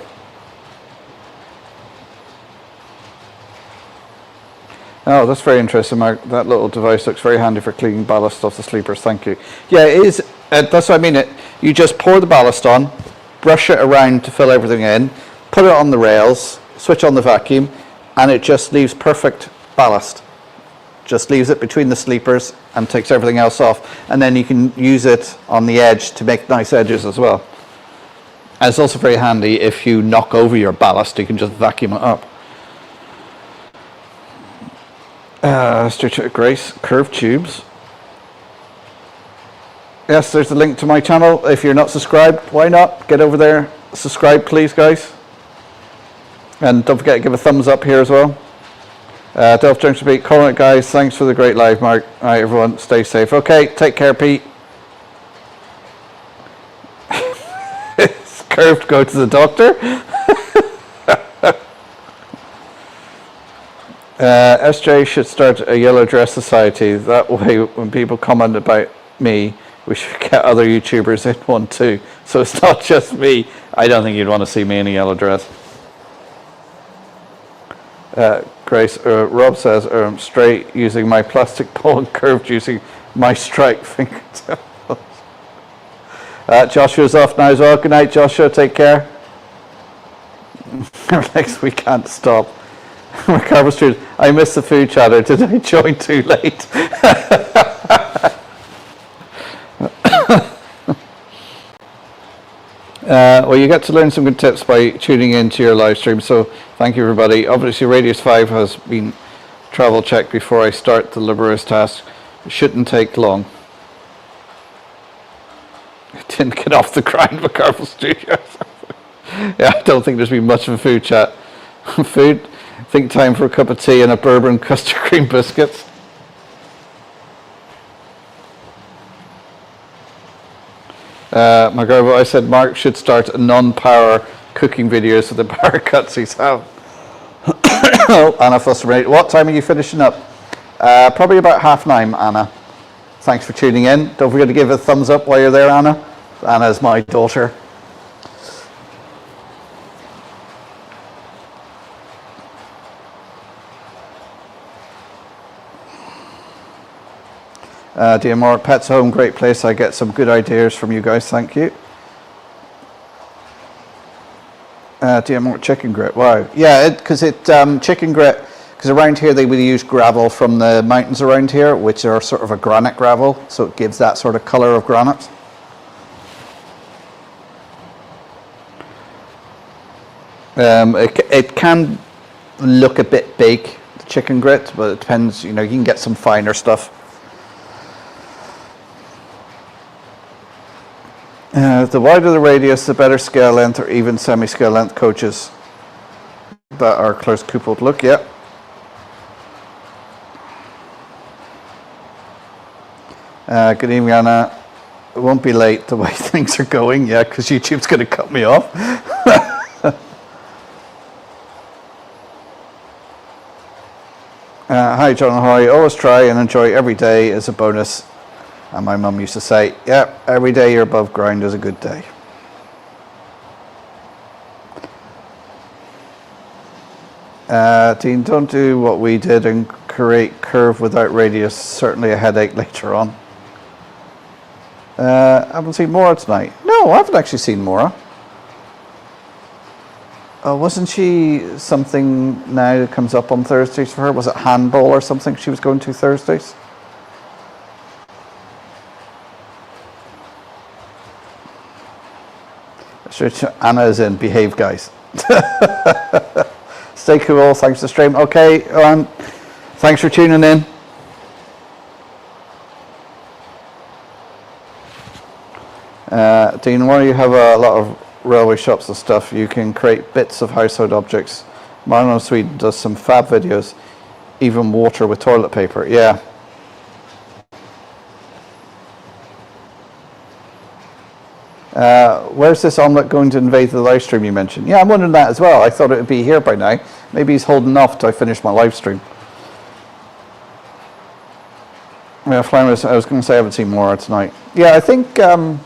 Oh, that's very interesting, Mark. That little device looks very handy for cleaning ballast off the sleepers. Thank you. Yeah, it is. That's what I mean. You just pour the ballast on, brush it around to fill everything in, put it on the rails, switch on the vacuum, and it just leaves perfect ballast. Just leaves it between the sleepers and takes everything else off. And then you can use it on the edge to make nice edges as well. And it's also very handy if you knock over your ballast, you can just vacuum it up. Grace, curved tubes. Yes, there's a link to my channel. If you're not subscribed, why not? Get over there. Subscribe, please, guys. And don't forget to give a thumbs up here as well. Delph Junction Pete, calling it, guys. Thanks for the great live, Mark. All right, everyone, stay safe. Okay, take care, Pete. It's curved, go to the doctor. SJ should start a yellow dress society. That way, when people comment about me, we should get other YouTubers in one too. So it's not just me. I don't think you'd want to see me in a yellow dress. Grace, Rob says, straight using my plastic pole and curved using my strike fingertips. Joshua's off now as well. Good night, Joshua. Take care. Next, we can't stop. Carver Street, I missed the food chatter. Did I join too late? Well, you get to learn some good tips by tuning into your live stream, so thank you, everybody. Obviously, Radius 5 has been travel checked before I start the laborious task. It shouldn't take long. It didn't get off the grind with Carvel Studios. Yeah, I don't think there's been much of a food chat. Food? I think time for a cup of tea and a bourbon custard cream biscuits. McGarville, I said Mark should start a non-power cooking videos with the power cuts he's have. Oh, Anna Fuster, what time are you finishing up? Probably about 9:30, Anna. Thanks for tuning in. Don't forget to give a thumbs up while you're there, Anna. Anna is my daughter. DMR Pets Home, great place. I get some good ideas from you guys. Thank you. DMR Chicken Grit. Wow. Yeah, because chicken grit, because around here they would use gravel from the mountains around here, which are sort of a granite gravel, so it gives that sort of color of granite. It can look a bit big, the chicken grit, but it depends. You know, you can get some finer stuff. The wider the radius, the better scale length or even semi-scale length coaches that are close coupled. Look, yeah. Good evening, Anna. It won't be late the way things are going, yeah, because YouTube's going to cut me off. Hi, John. How are you? Always try and enjoy every day as a bonus. And my mum used to say, yeah, every day you're above ground is a good day. Dean, don't do what we did and create curve without radius. Certainly a headache later on. I haven't seen Maura tonight. No, I haven't actually seen Maura. Wasn't she something now that comes up on Thursdays for her? Was it handball or something she was going to Thursdays? Anna is in. Behave, guys. Stay cool. Thanks for the stream. Okay, thanks for tuning in. Dean, while you have a lot of railway shops and stuff, you can create bits of household objects. Marlon of Sweden does some fab videos, even water with toilet paper. Yeah. Where's this omelette going to invade the live stream you mentioned? Yeah, I'm wondering that as well. I thought it would be here by now. Maybe he's holding off till I finish my live stream. Yeah, I was going to say I haven't seen Maura tonight. Yeah, I think, didn't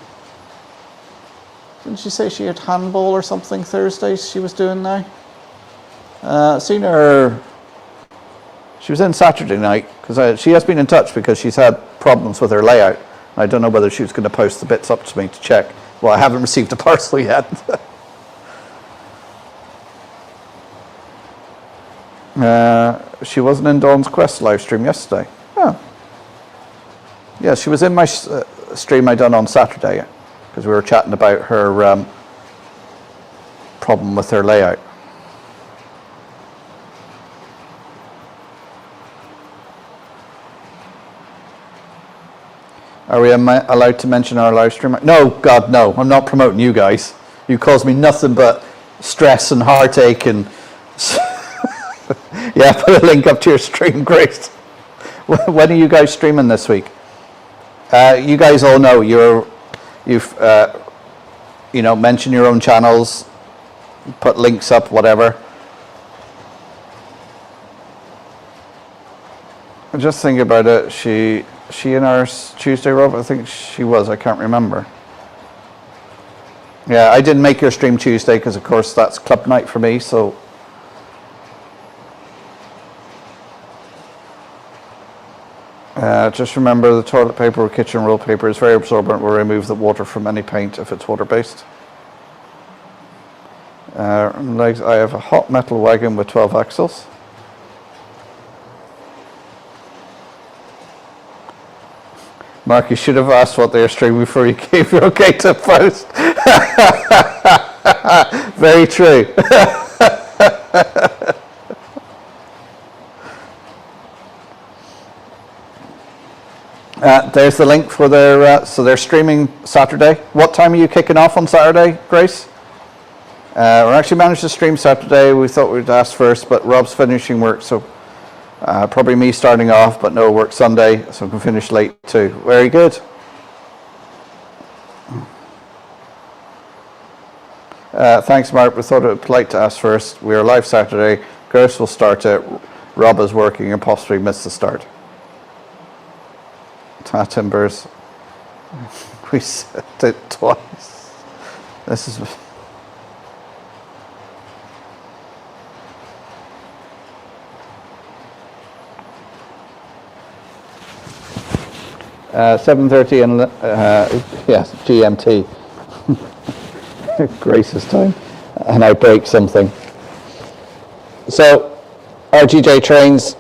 she say she had handball or something Thursdays she was doing now? Seen her, She was in Saturday night, because she has been in touch because she's had problems with her layout. I don't know whether she was going to post the bits up to me to check. Well, I haven't received a parcel yet. She wasn't in Dawn's Quest live stream yesterday. Oh. Yeah, she was in my stream I done on Saturday, because we were chatting about her problem with her layout. Are we allowed to mention our live stream? No, God, no. I'm not promoting you guys. You cause me nothing but stress and heartache and... Yeah, put a link up to your stream, Grace. When are you guys streaming this week? You guys all know you've mention your own channels, put links up, whatever. I'm just thinking about it. She in our Tuesday, Rob? I think she was. I can't remember. Yeah, I didn't make your stream Tuesday because, of course, that's club night for me. So. Just remember the toilet paper or kitchen roll paper is very absorbent. Will remove the water from any paint if it's water-based. Legs. I have a hot metal wagon with 12 axles. Mark, you should have asked what they were streaming before you gave your okay to post. Very true. There's the link for their, so they're streaming Saturday. What time are you kicking off on Saturday, Grace? We actually managed to stream Saturday. We thought we'd ask first, but Rob's finishing work, so probably me starting off, but no work Sunday, so we can finish late too. Very good. Thanks, Mark. We thought it would be polite to ask first. We are live Saturday. Grace will start it. Rob is working and possibly missed the start. Timbers. We said it twice. This is... 7:30 and yes, GMT. Grace's time, and I break something. So, RGJ trains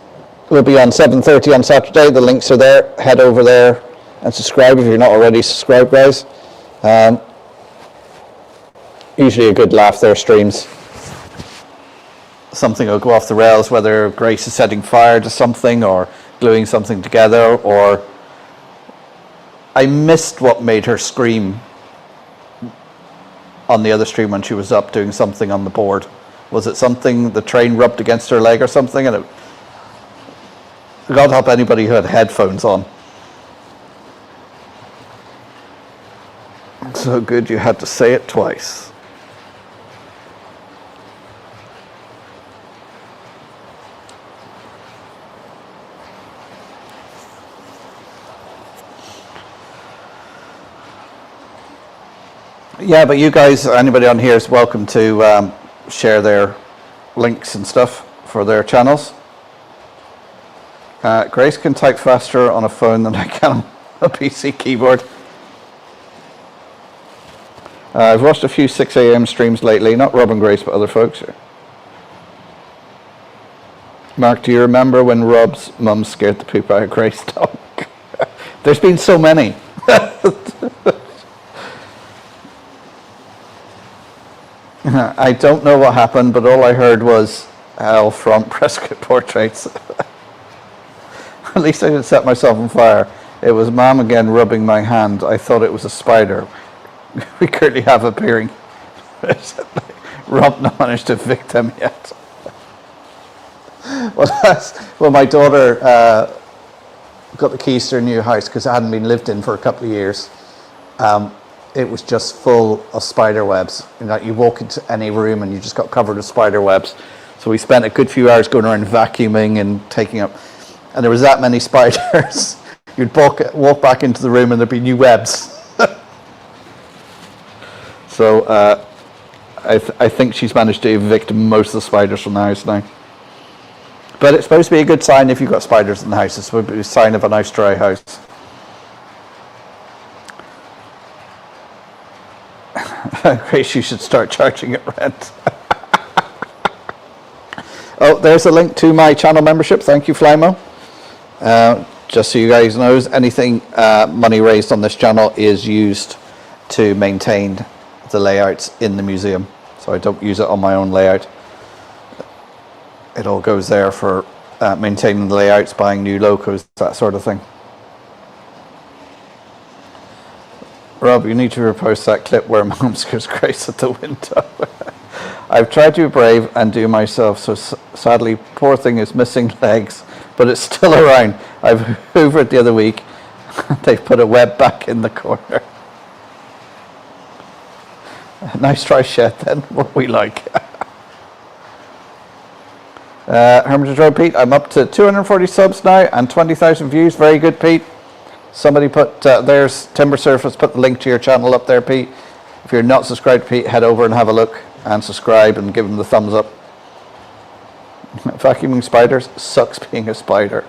will be on 7:30 on Saturday. The links are there. Head over there and subscribe if you're not already subscribed, guys. Usually a good laugh there, streams. Something will go off the rails, whether Grace is setting fire to something or gluing something together, or I missed what made her scream on the other stream when she was up doing something on the board. Was it something the train rubbed against her leg or something? And God help anybody who had headphones on. So good you had to say it twice. Yeah, but you guys, anybody on here is welcome to share their links and stuff for their channels. Grace can type faster on a phone than I can on a PC keyboard. I've watched a few 6 a.m. streams lately, not Rob and Grace, but other folks. Mark, do you remember when Rob's mum scared the poop out of Grace dog? There's been so many. I don't know what happened, but all I heard was hell from Prescott Portraits. At least I didn't set myself on fire. It was Mom again rubbing my hand. I thought it was a spider. We currently have appearing. Rob not managed to evict them yet. Well, my daughter got the keys to her new house because it hadn't been lived in for a couple of years. It was just full of spider webs. You know, you walk into any room and you just got covered with spider webs. So we spent a good few hours going around vacuuming and taking up, and there was that many spiders. You'd walk back into the room and there'd be new webs. So I think she's managed to evict most of the spiders from the house now. But it's supposed to be a good sign if you've got spiders in the house. It's supposed to be a sign of a nice dry house. Grace, you should start charging it rent. Oh, there's a link to my channel membership. Thank you, Flymo. Just so you guys know, anything money raised on this channel is used to maintain the layouts in the museum. So I don't use it on my own layout. It all goes there for maintaining the layouts, buying new logos, that sort of thing. Rob, you need to repost that clip where Mum scares Grace at the window. I've tried to be brave and do myself, so sadly, poor thing is missing legs, but it's still around. I've hoovered the other week. They've put a web back in the corner. Nice try, Shed, then. What we like. Hermitage Road, Pete, I'm up to 240 subs now and 20,000 views. Very good, Pete. Somebody put, there's Timber Surface, put the link to your channel up there, Pete. If you're not subscribed, Pete, head over and have a look and subscribe and give them the thumbs up. Vacuuming spiders sucks being a spider.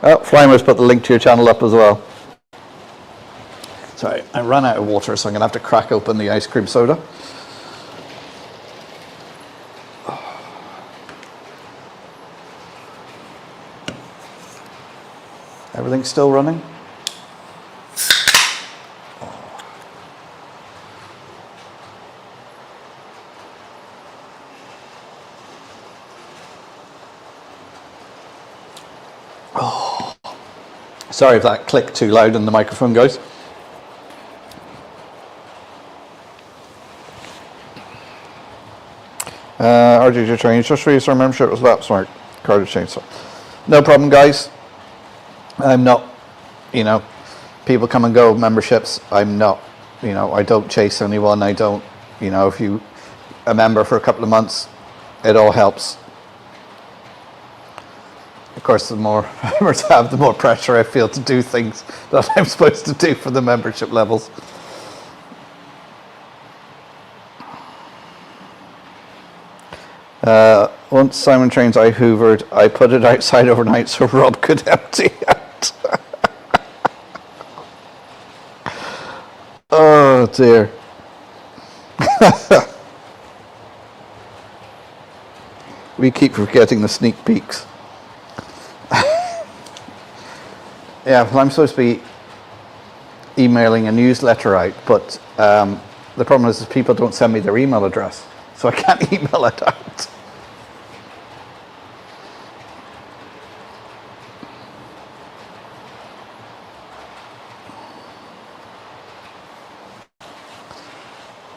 Oh, Flymer's put the link to your channel up as well. Sorry, I ran out of water, so I'm going to have to crack open the ice cream soda. Everything's still running? Oh. Sorry if that clicked too loud in the microphone, guys. RGJ Train, just for you, sir, membership was lapsed, smart card exchange. So no problem, guys. I'm not, people come and go memberships. I'm not, I don't chase anyone. I don't, if you a member for a couple of months, it all helps. Of course, the more members I have, the more pressure I feel to do things that I'm supposed to do for the membership levels. Once Simon Trains I hoovered, I put it outside overnight so Rob could empty it. Oh dear. We keep forgetting the sneak peeks. Yeah, well, I'm supposed to be emailing a newsletter out, but the problem is people don't send me their email address, so I can't email it out.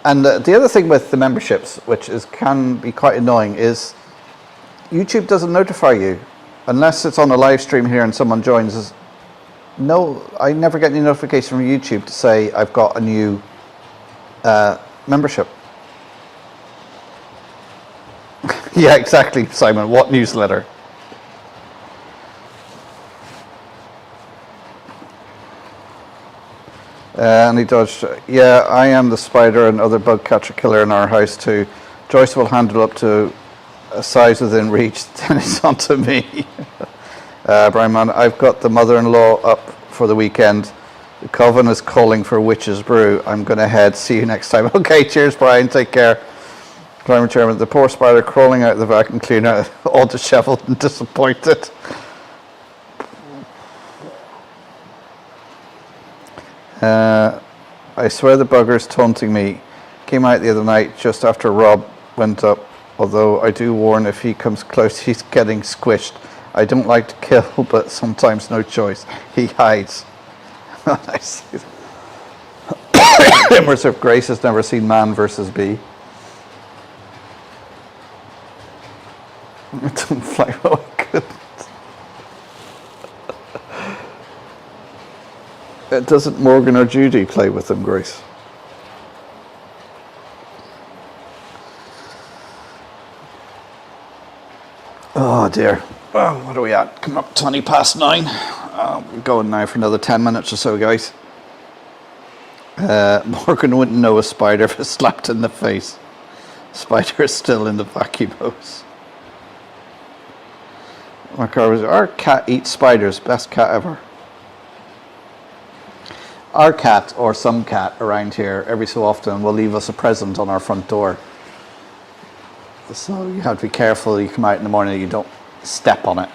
And the other thing with the memberships, which can be quite annoying, is YouTube doesn't notify you unless it's on a live stream here and someone joins. No, I never get any notification from YouTube to say I've got a new membership. Yeah, exactly, Simon. What newsletter? And he dodged. Yeah, I am the spider and other bug catcher killer in our house too. Joyce will handle up to a size within reach, then it's on to me. Brian Man, I've got the mother-in-law up for the weekend. The coven is calling for witch's brew. I'm going to head. See you next time. Okay, cheers, Brian. Take care. Climate Chairman, the poor spider crawling out of the vacuum cleaner, all disheveled and disappointed. I swear the bugger's taunting me. Came out the other night just after Rob went up. Although I do warn if he comes close, he's getting squished. I don't like to kill, but sometimes no choice. He hides. Nice. Immersive Grace has never seen Man versus Bee. Don't fly. Oh, I couldn't. Doesn't Morgan or Judy play with them, Grace? Oh dear. Well, what are we at? Coming up 20 past 9. We're going now for another 10 minutes or so, guys. Morgan wouldn't know a spider if it slapped in the face. Spider is still in the vacuum hose. Our cat eats spiders. Best cat ever. Our cat, or some cat around here, every so often will leave us a present on our front door. So you have to be careful. You come out in the morning, you don't step on it.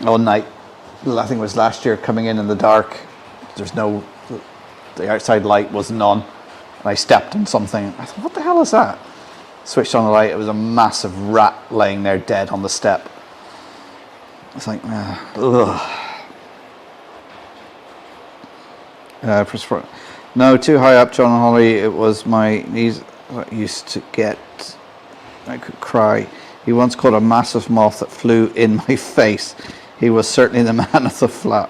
One night, I think it was last year, coming in the dark, the outside light wasn't on, and I stepped on something. I thought, what the hell is that? Switched on the light, it was a massive rat laying there dead on the step. It's like, ugh. No, too high up, John and Holly. It was my knees that used to get. I could cry. He once caught a massive moth that flew in my face. He was certainly the man of the flat.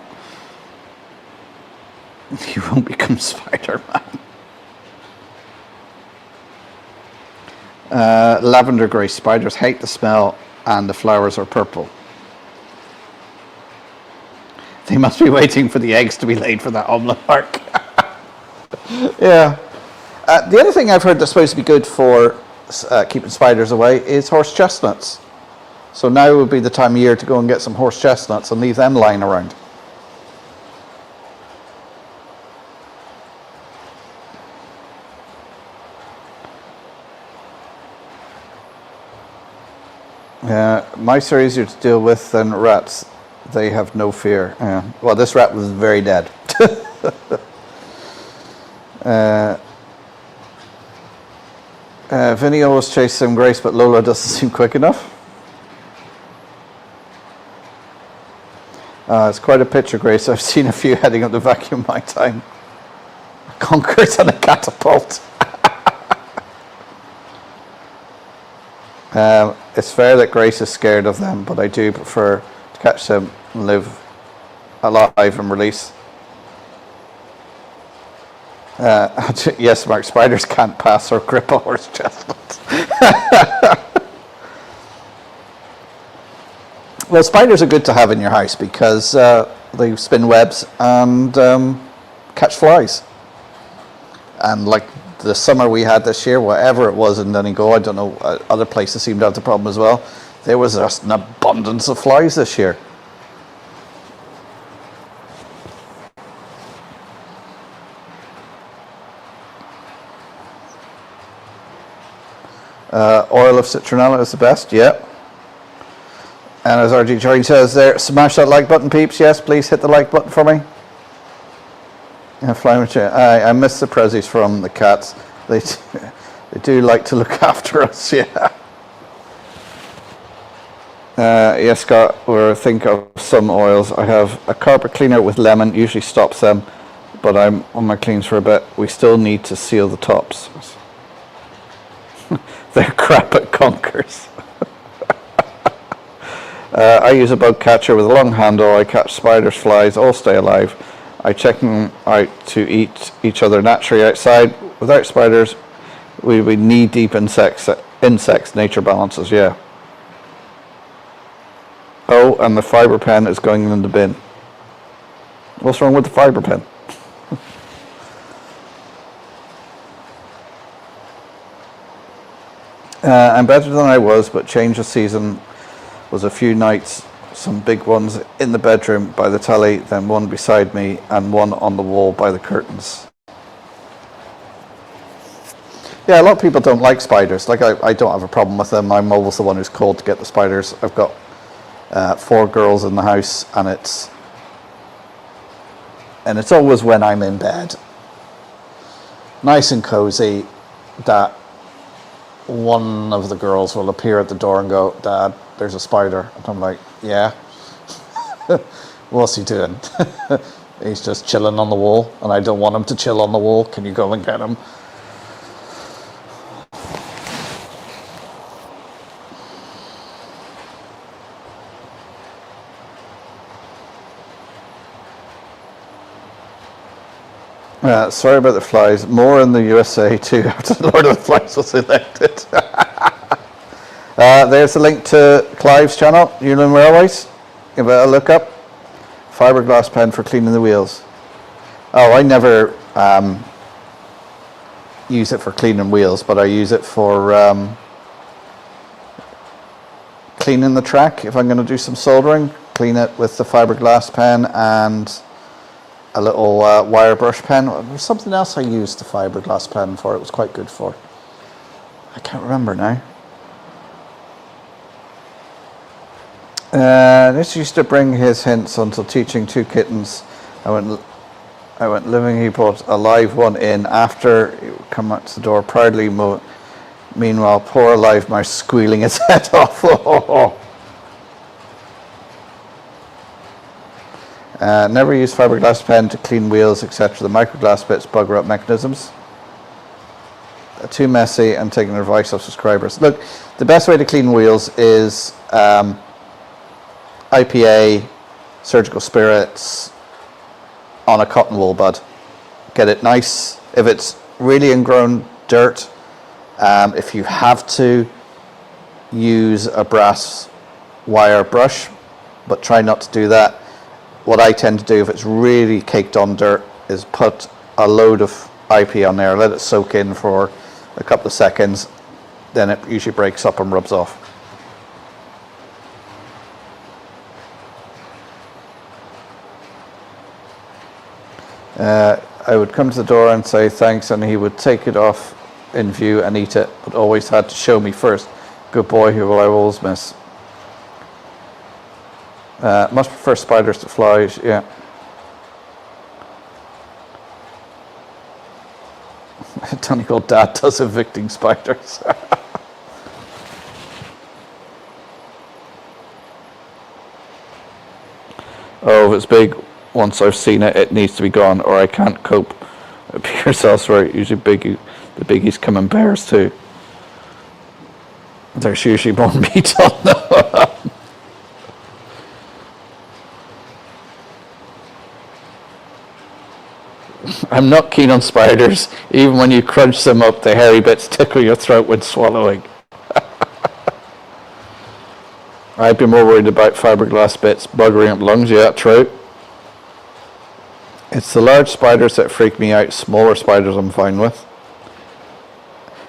You won't become Spider-Man. Lavender grey. Spiders hate the smell, and the flowers are purple. They must be waiting for the eggs to be laid for that omelette mark. Yeah. The other thing I've heard that's supposed to be good for keeping spiders away is horse chestnuts. So now would be the time of year to go and get some horse chestnuts and leave them lying around. Mice are easier to deal with than rats. They have no fear. Well, this rat was very dead. Vinny always chases him, Grace, but Lola doesn't seem quick enough. It's quite a picture, Grace. I've seen a few heading up the vacuum my time. Conkers and a catapult. It's fair that Grace is scared of them, but I do prefer to catch them and live alive and release. Yes, Mark, spiders can't pass or grip a horse chestnut. Well, spiders are good to have in your house because they spin webs and catch flies. And like the summer we had this year, whatever it was in Donegal, I don't know, other places seemed to have the problem as well. There was just an abundance of flies this year. Oil of citronella is the best, yeah. And as RG Charlie says there, smash that like button, peeps. Yes, please hit the like button for me. Yeah, I miss the prezzies from the cats. They do like to look after us, yeah. Yes, Scott, or think of some oils. I have a carpet cleaner with lemon, usually stops them, but I'm on my cleans for a bit. We still need to seal the tops. They're crap at conkers. I use a bug catcher with a long handle. I catch spiders, flies, all stay alive. I check them out to eat each other naturally outside. Without spiders, we would knee deep insects, nature balances, yeah. Oh, and the fiber pen is going in the bin. What's wrong with the fiber pen? I'm better than I was, but change of season was a few nights, some big ones in the bedroom by the telly, then one beside me and one on the wall by the curtains. Yeah, a lot of people don't like spiders. Like I don't have a problem with them. I'm always the one who's called to get the spiders. I've got 4 girls in the house, and it's always when I'm in bed, nice and cozy, that one of the girls will appear at the door and go, "Dad, there's a spider." And I'm like, "Yeah." What's he doing? He's just chilling on the wall, and I don't want him to chill on the wall. Can you go and get him? Sorry about the flies. More in the USA too after the Lord of the Flies was elected. There's a link to Clive's channel, Newland Railways. Give it a look up. Fiberglass pen for cleaning the wheels. Oh, I never use it for cleaning wheels, but I use it for cleaning the track. If I'm going to do some soldering, clean it with the fiberglass pen and a little wire brush pen. There's something else I used the fiberglass pen for. It was quite good for. I can't remember now. This used to bring his hints until teaching 2 kittens. I went living. He brought a live one in after he would come out to the door proudly. Meanwhile, poor live mouse squealing its head off. Never use fiberglass pen to clean wheels, etc. The microglass bits bugger up mechanisms. Too messy and taking advice of subscribers. Look, the best way to clean wheels is IPA, surgical spirits on a cotton wool bud. Get it nice. If it's really ingrown dirt, if you have to, use a brass wire brush, but try not to do that. What I tend to do if it's really caked on dirt is put a load of IPA on there, let it soak in for a couple of seconds, then it usually breaks up and rubs off. I would come to the door and say thanks, and he would take it off in view and eat it, but always had to show me first. Good boy, who will I always miss. Must prefer spiders to flies, yeah. Donegal dad does evicting spiders. Oh, if it's big, once I've seen it, it needs to be gone, or I can't cope. It appears elsewhere. Usually the biggies come in pairs too. There's usually more meat on them. I'm not keen on spiders. Even when you crunch them up, the hairy bits tickle your throat when swallowing. I'd be more worried about fiberglass bits buggering up lungs. Yeah, true. It's the large spiders that freak me out. Smaller spiders I'm fine with.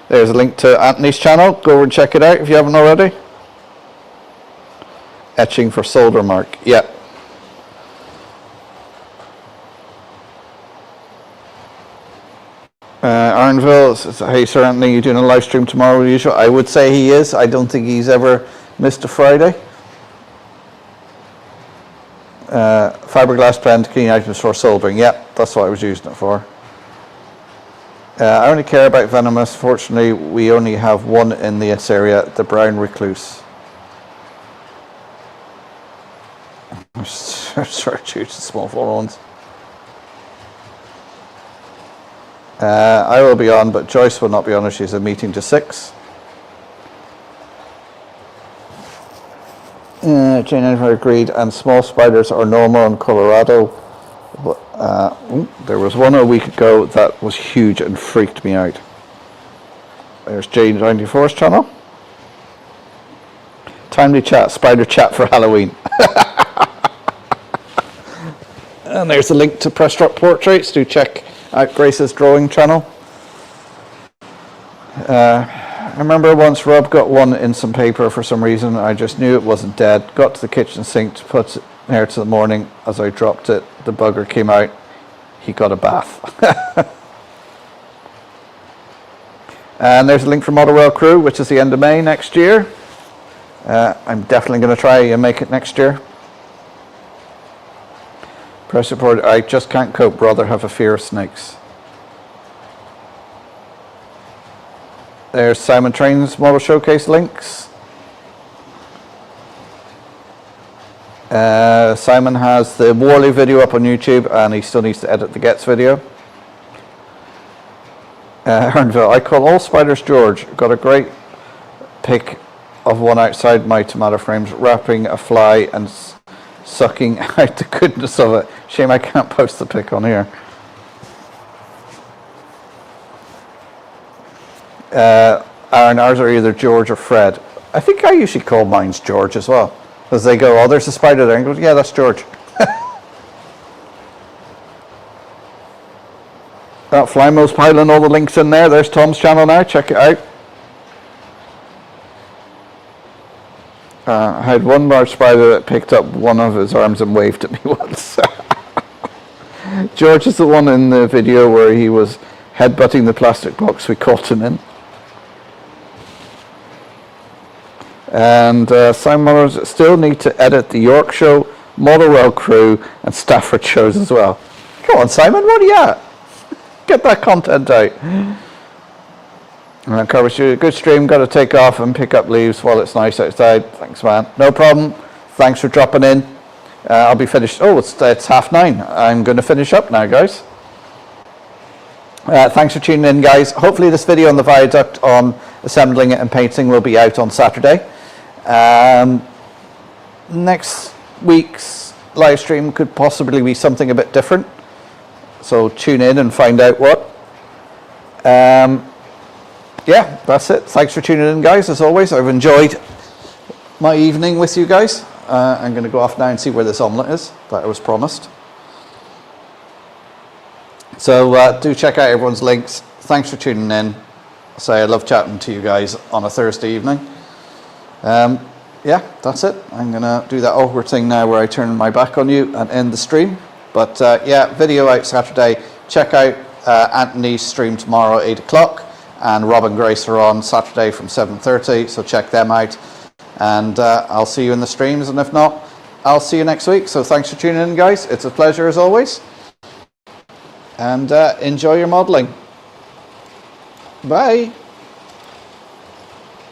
There's a link to Anthony's channel. Go over and check it out if you haven't already. Etching for solder mark. Yeah. Arnville says, hey Sir Anthony, you doing a live stream tomorrow as usual? I would say he is. I don't think he's ever missed a Friday. Fiberglass pen to clean items for soldering. Yep, that's what I was using it for. I only care about venomous. Fortunately, we only have one in this area, the brown recluse. I'm sort of choosing small ones. I will be on, but Joyce will not be on as she's a meeting to 6. Jane and I agreed, and small spiders are normal in Colorado. There was one a week ago that was huge and freaked me out. There's Jane 94's channel. Timely chat, spider chat for Halloween. And there's a link to Press Drop Portraits. Do check out Grace's drawing channel. I remember once Rob got one in some paper for some reason. I just knew it wasn't dead. Got to the kitchen sink to put it there till the morning. As I dropped it, the bugger came out. He got a bath. And there's a link for Model Rail Crew, which is the end of May next year. I'm definitely going to try and make it next year. Press report, I just can't cope, rather have a fear of snakes. There's Simon Train's model showcase links. Simon has the Worley video up on YouTube, and he still needs to edit the Gets video. Hernville, I call all spiders George. Got a great pic of one outside my tomato frames, wrapping a fly and sucking out the goodness of it. Shame I can't post the pic on here. Aaron, ours are either George or Fred. I think I usually call mine's George as well. As they go, oh, there's a spider there. And go, yeah, that's George. That Flymo's piling all the links in there. There's Tom's channel now. Check it out. I had one large spider that picked up one of his arms and waved at me once. George is the one in the video where he was headbutting the plastic box we caught him in. And Simon still need to edit the York show, Motherwell crew, and Stafford shows as well. Come on, Simon, what are you at? Get that content out. And Carver, good stream. Got to take off and pick up leaves while it's nice outside. Thanks, man. No problem. Thanks for dropping in. I'll be finished. Oh, it's 9:30. I'm going to finish up now, guys. Thanks for tuning in, guys. Hopefully this video on the viaduct on assembling it and painting will be out on Saturday. Next week's live stream could possibly be something a bit different. So tune in and find out what. Yeah, that's it. Thanks for tuning in, guys. As always, I've enjoyed my evening with you guys. I'm going to go off now and see where this omelette is that I was promised. So do check out everyone's links. Thanks for tuning in. I love chatting to you guys on a Thursday evening. Yeah, that's it. I'm going to do that awkward thing now where I turn my back on you and end the stream. But yeah, video out Saturday. Check out Anthony's stream tomorrow at 8 o'clock. And Rob and Grace are on Saturday from 7:30, so check them out. And I'll see you in the streams, and if not, I'll see you next week. So thanks for tuning in, guys. It's a pleasure as always. And enjoy your modelling. Bye.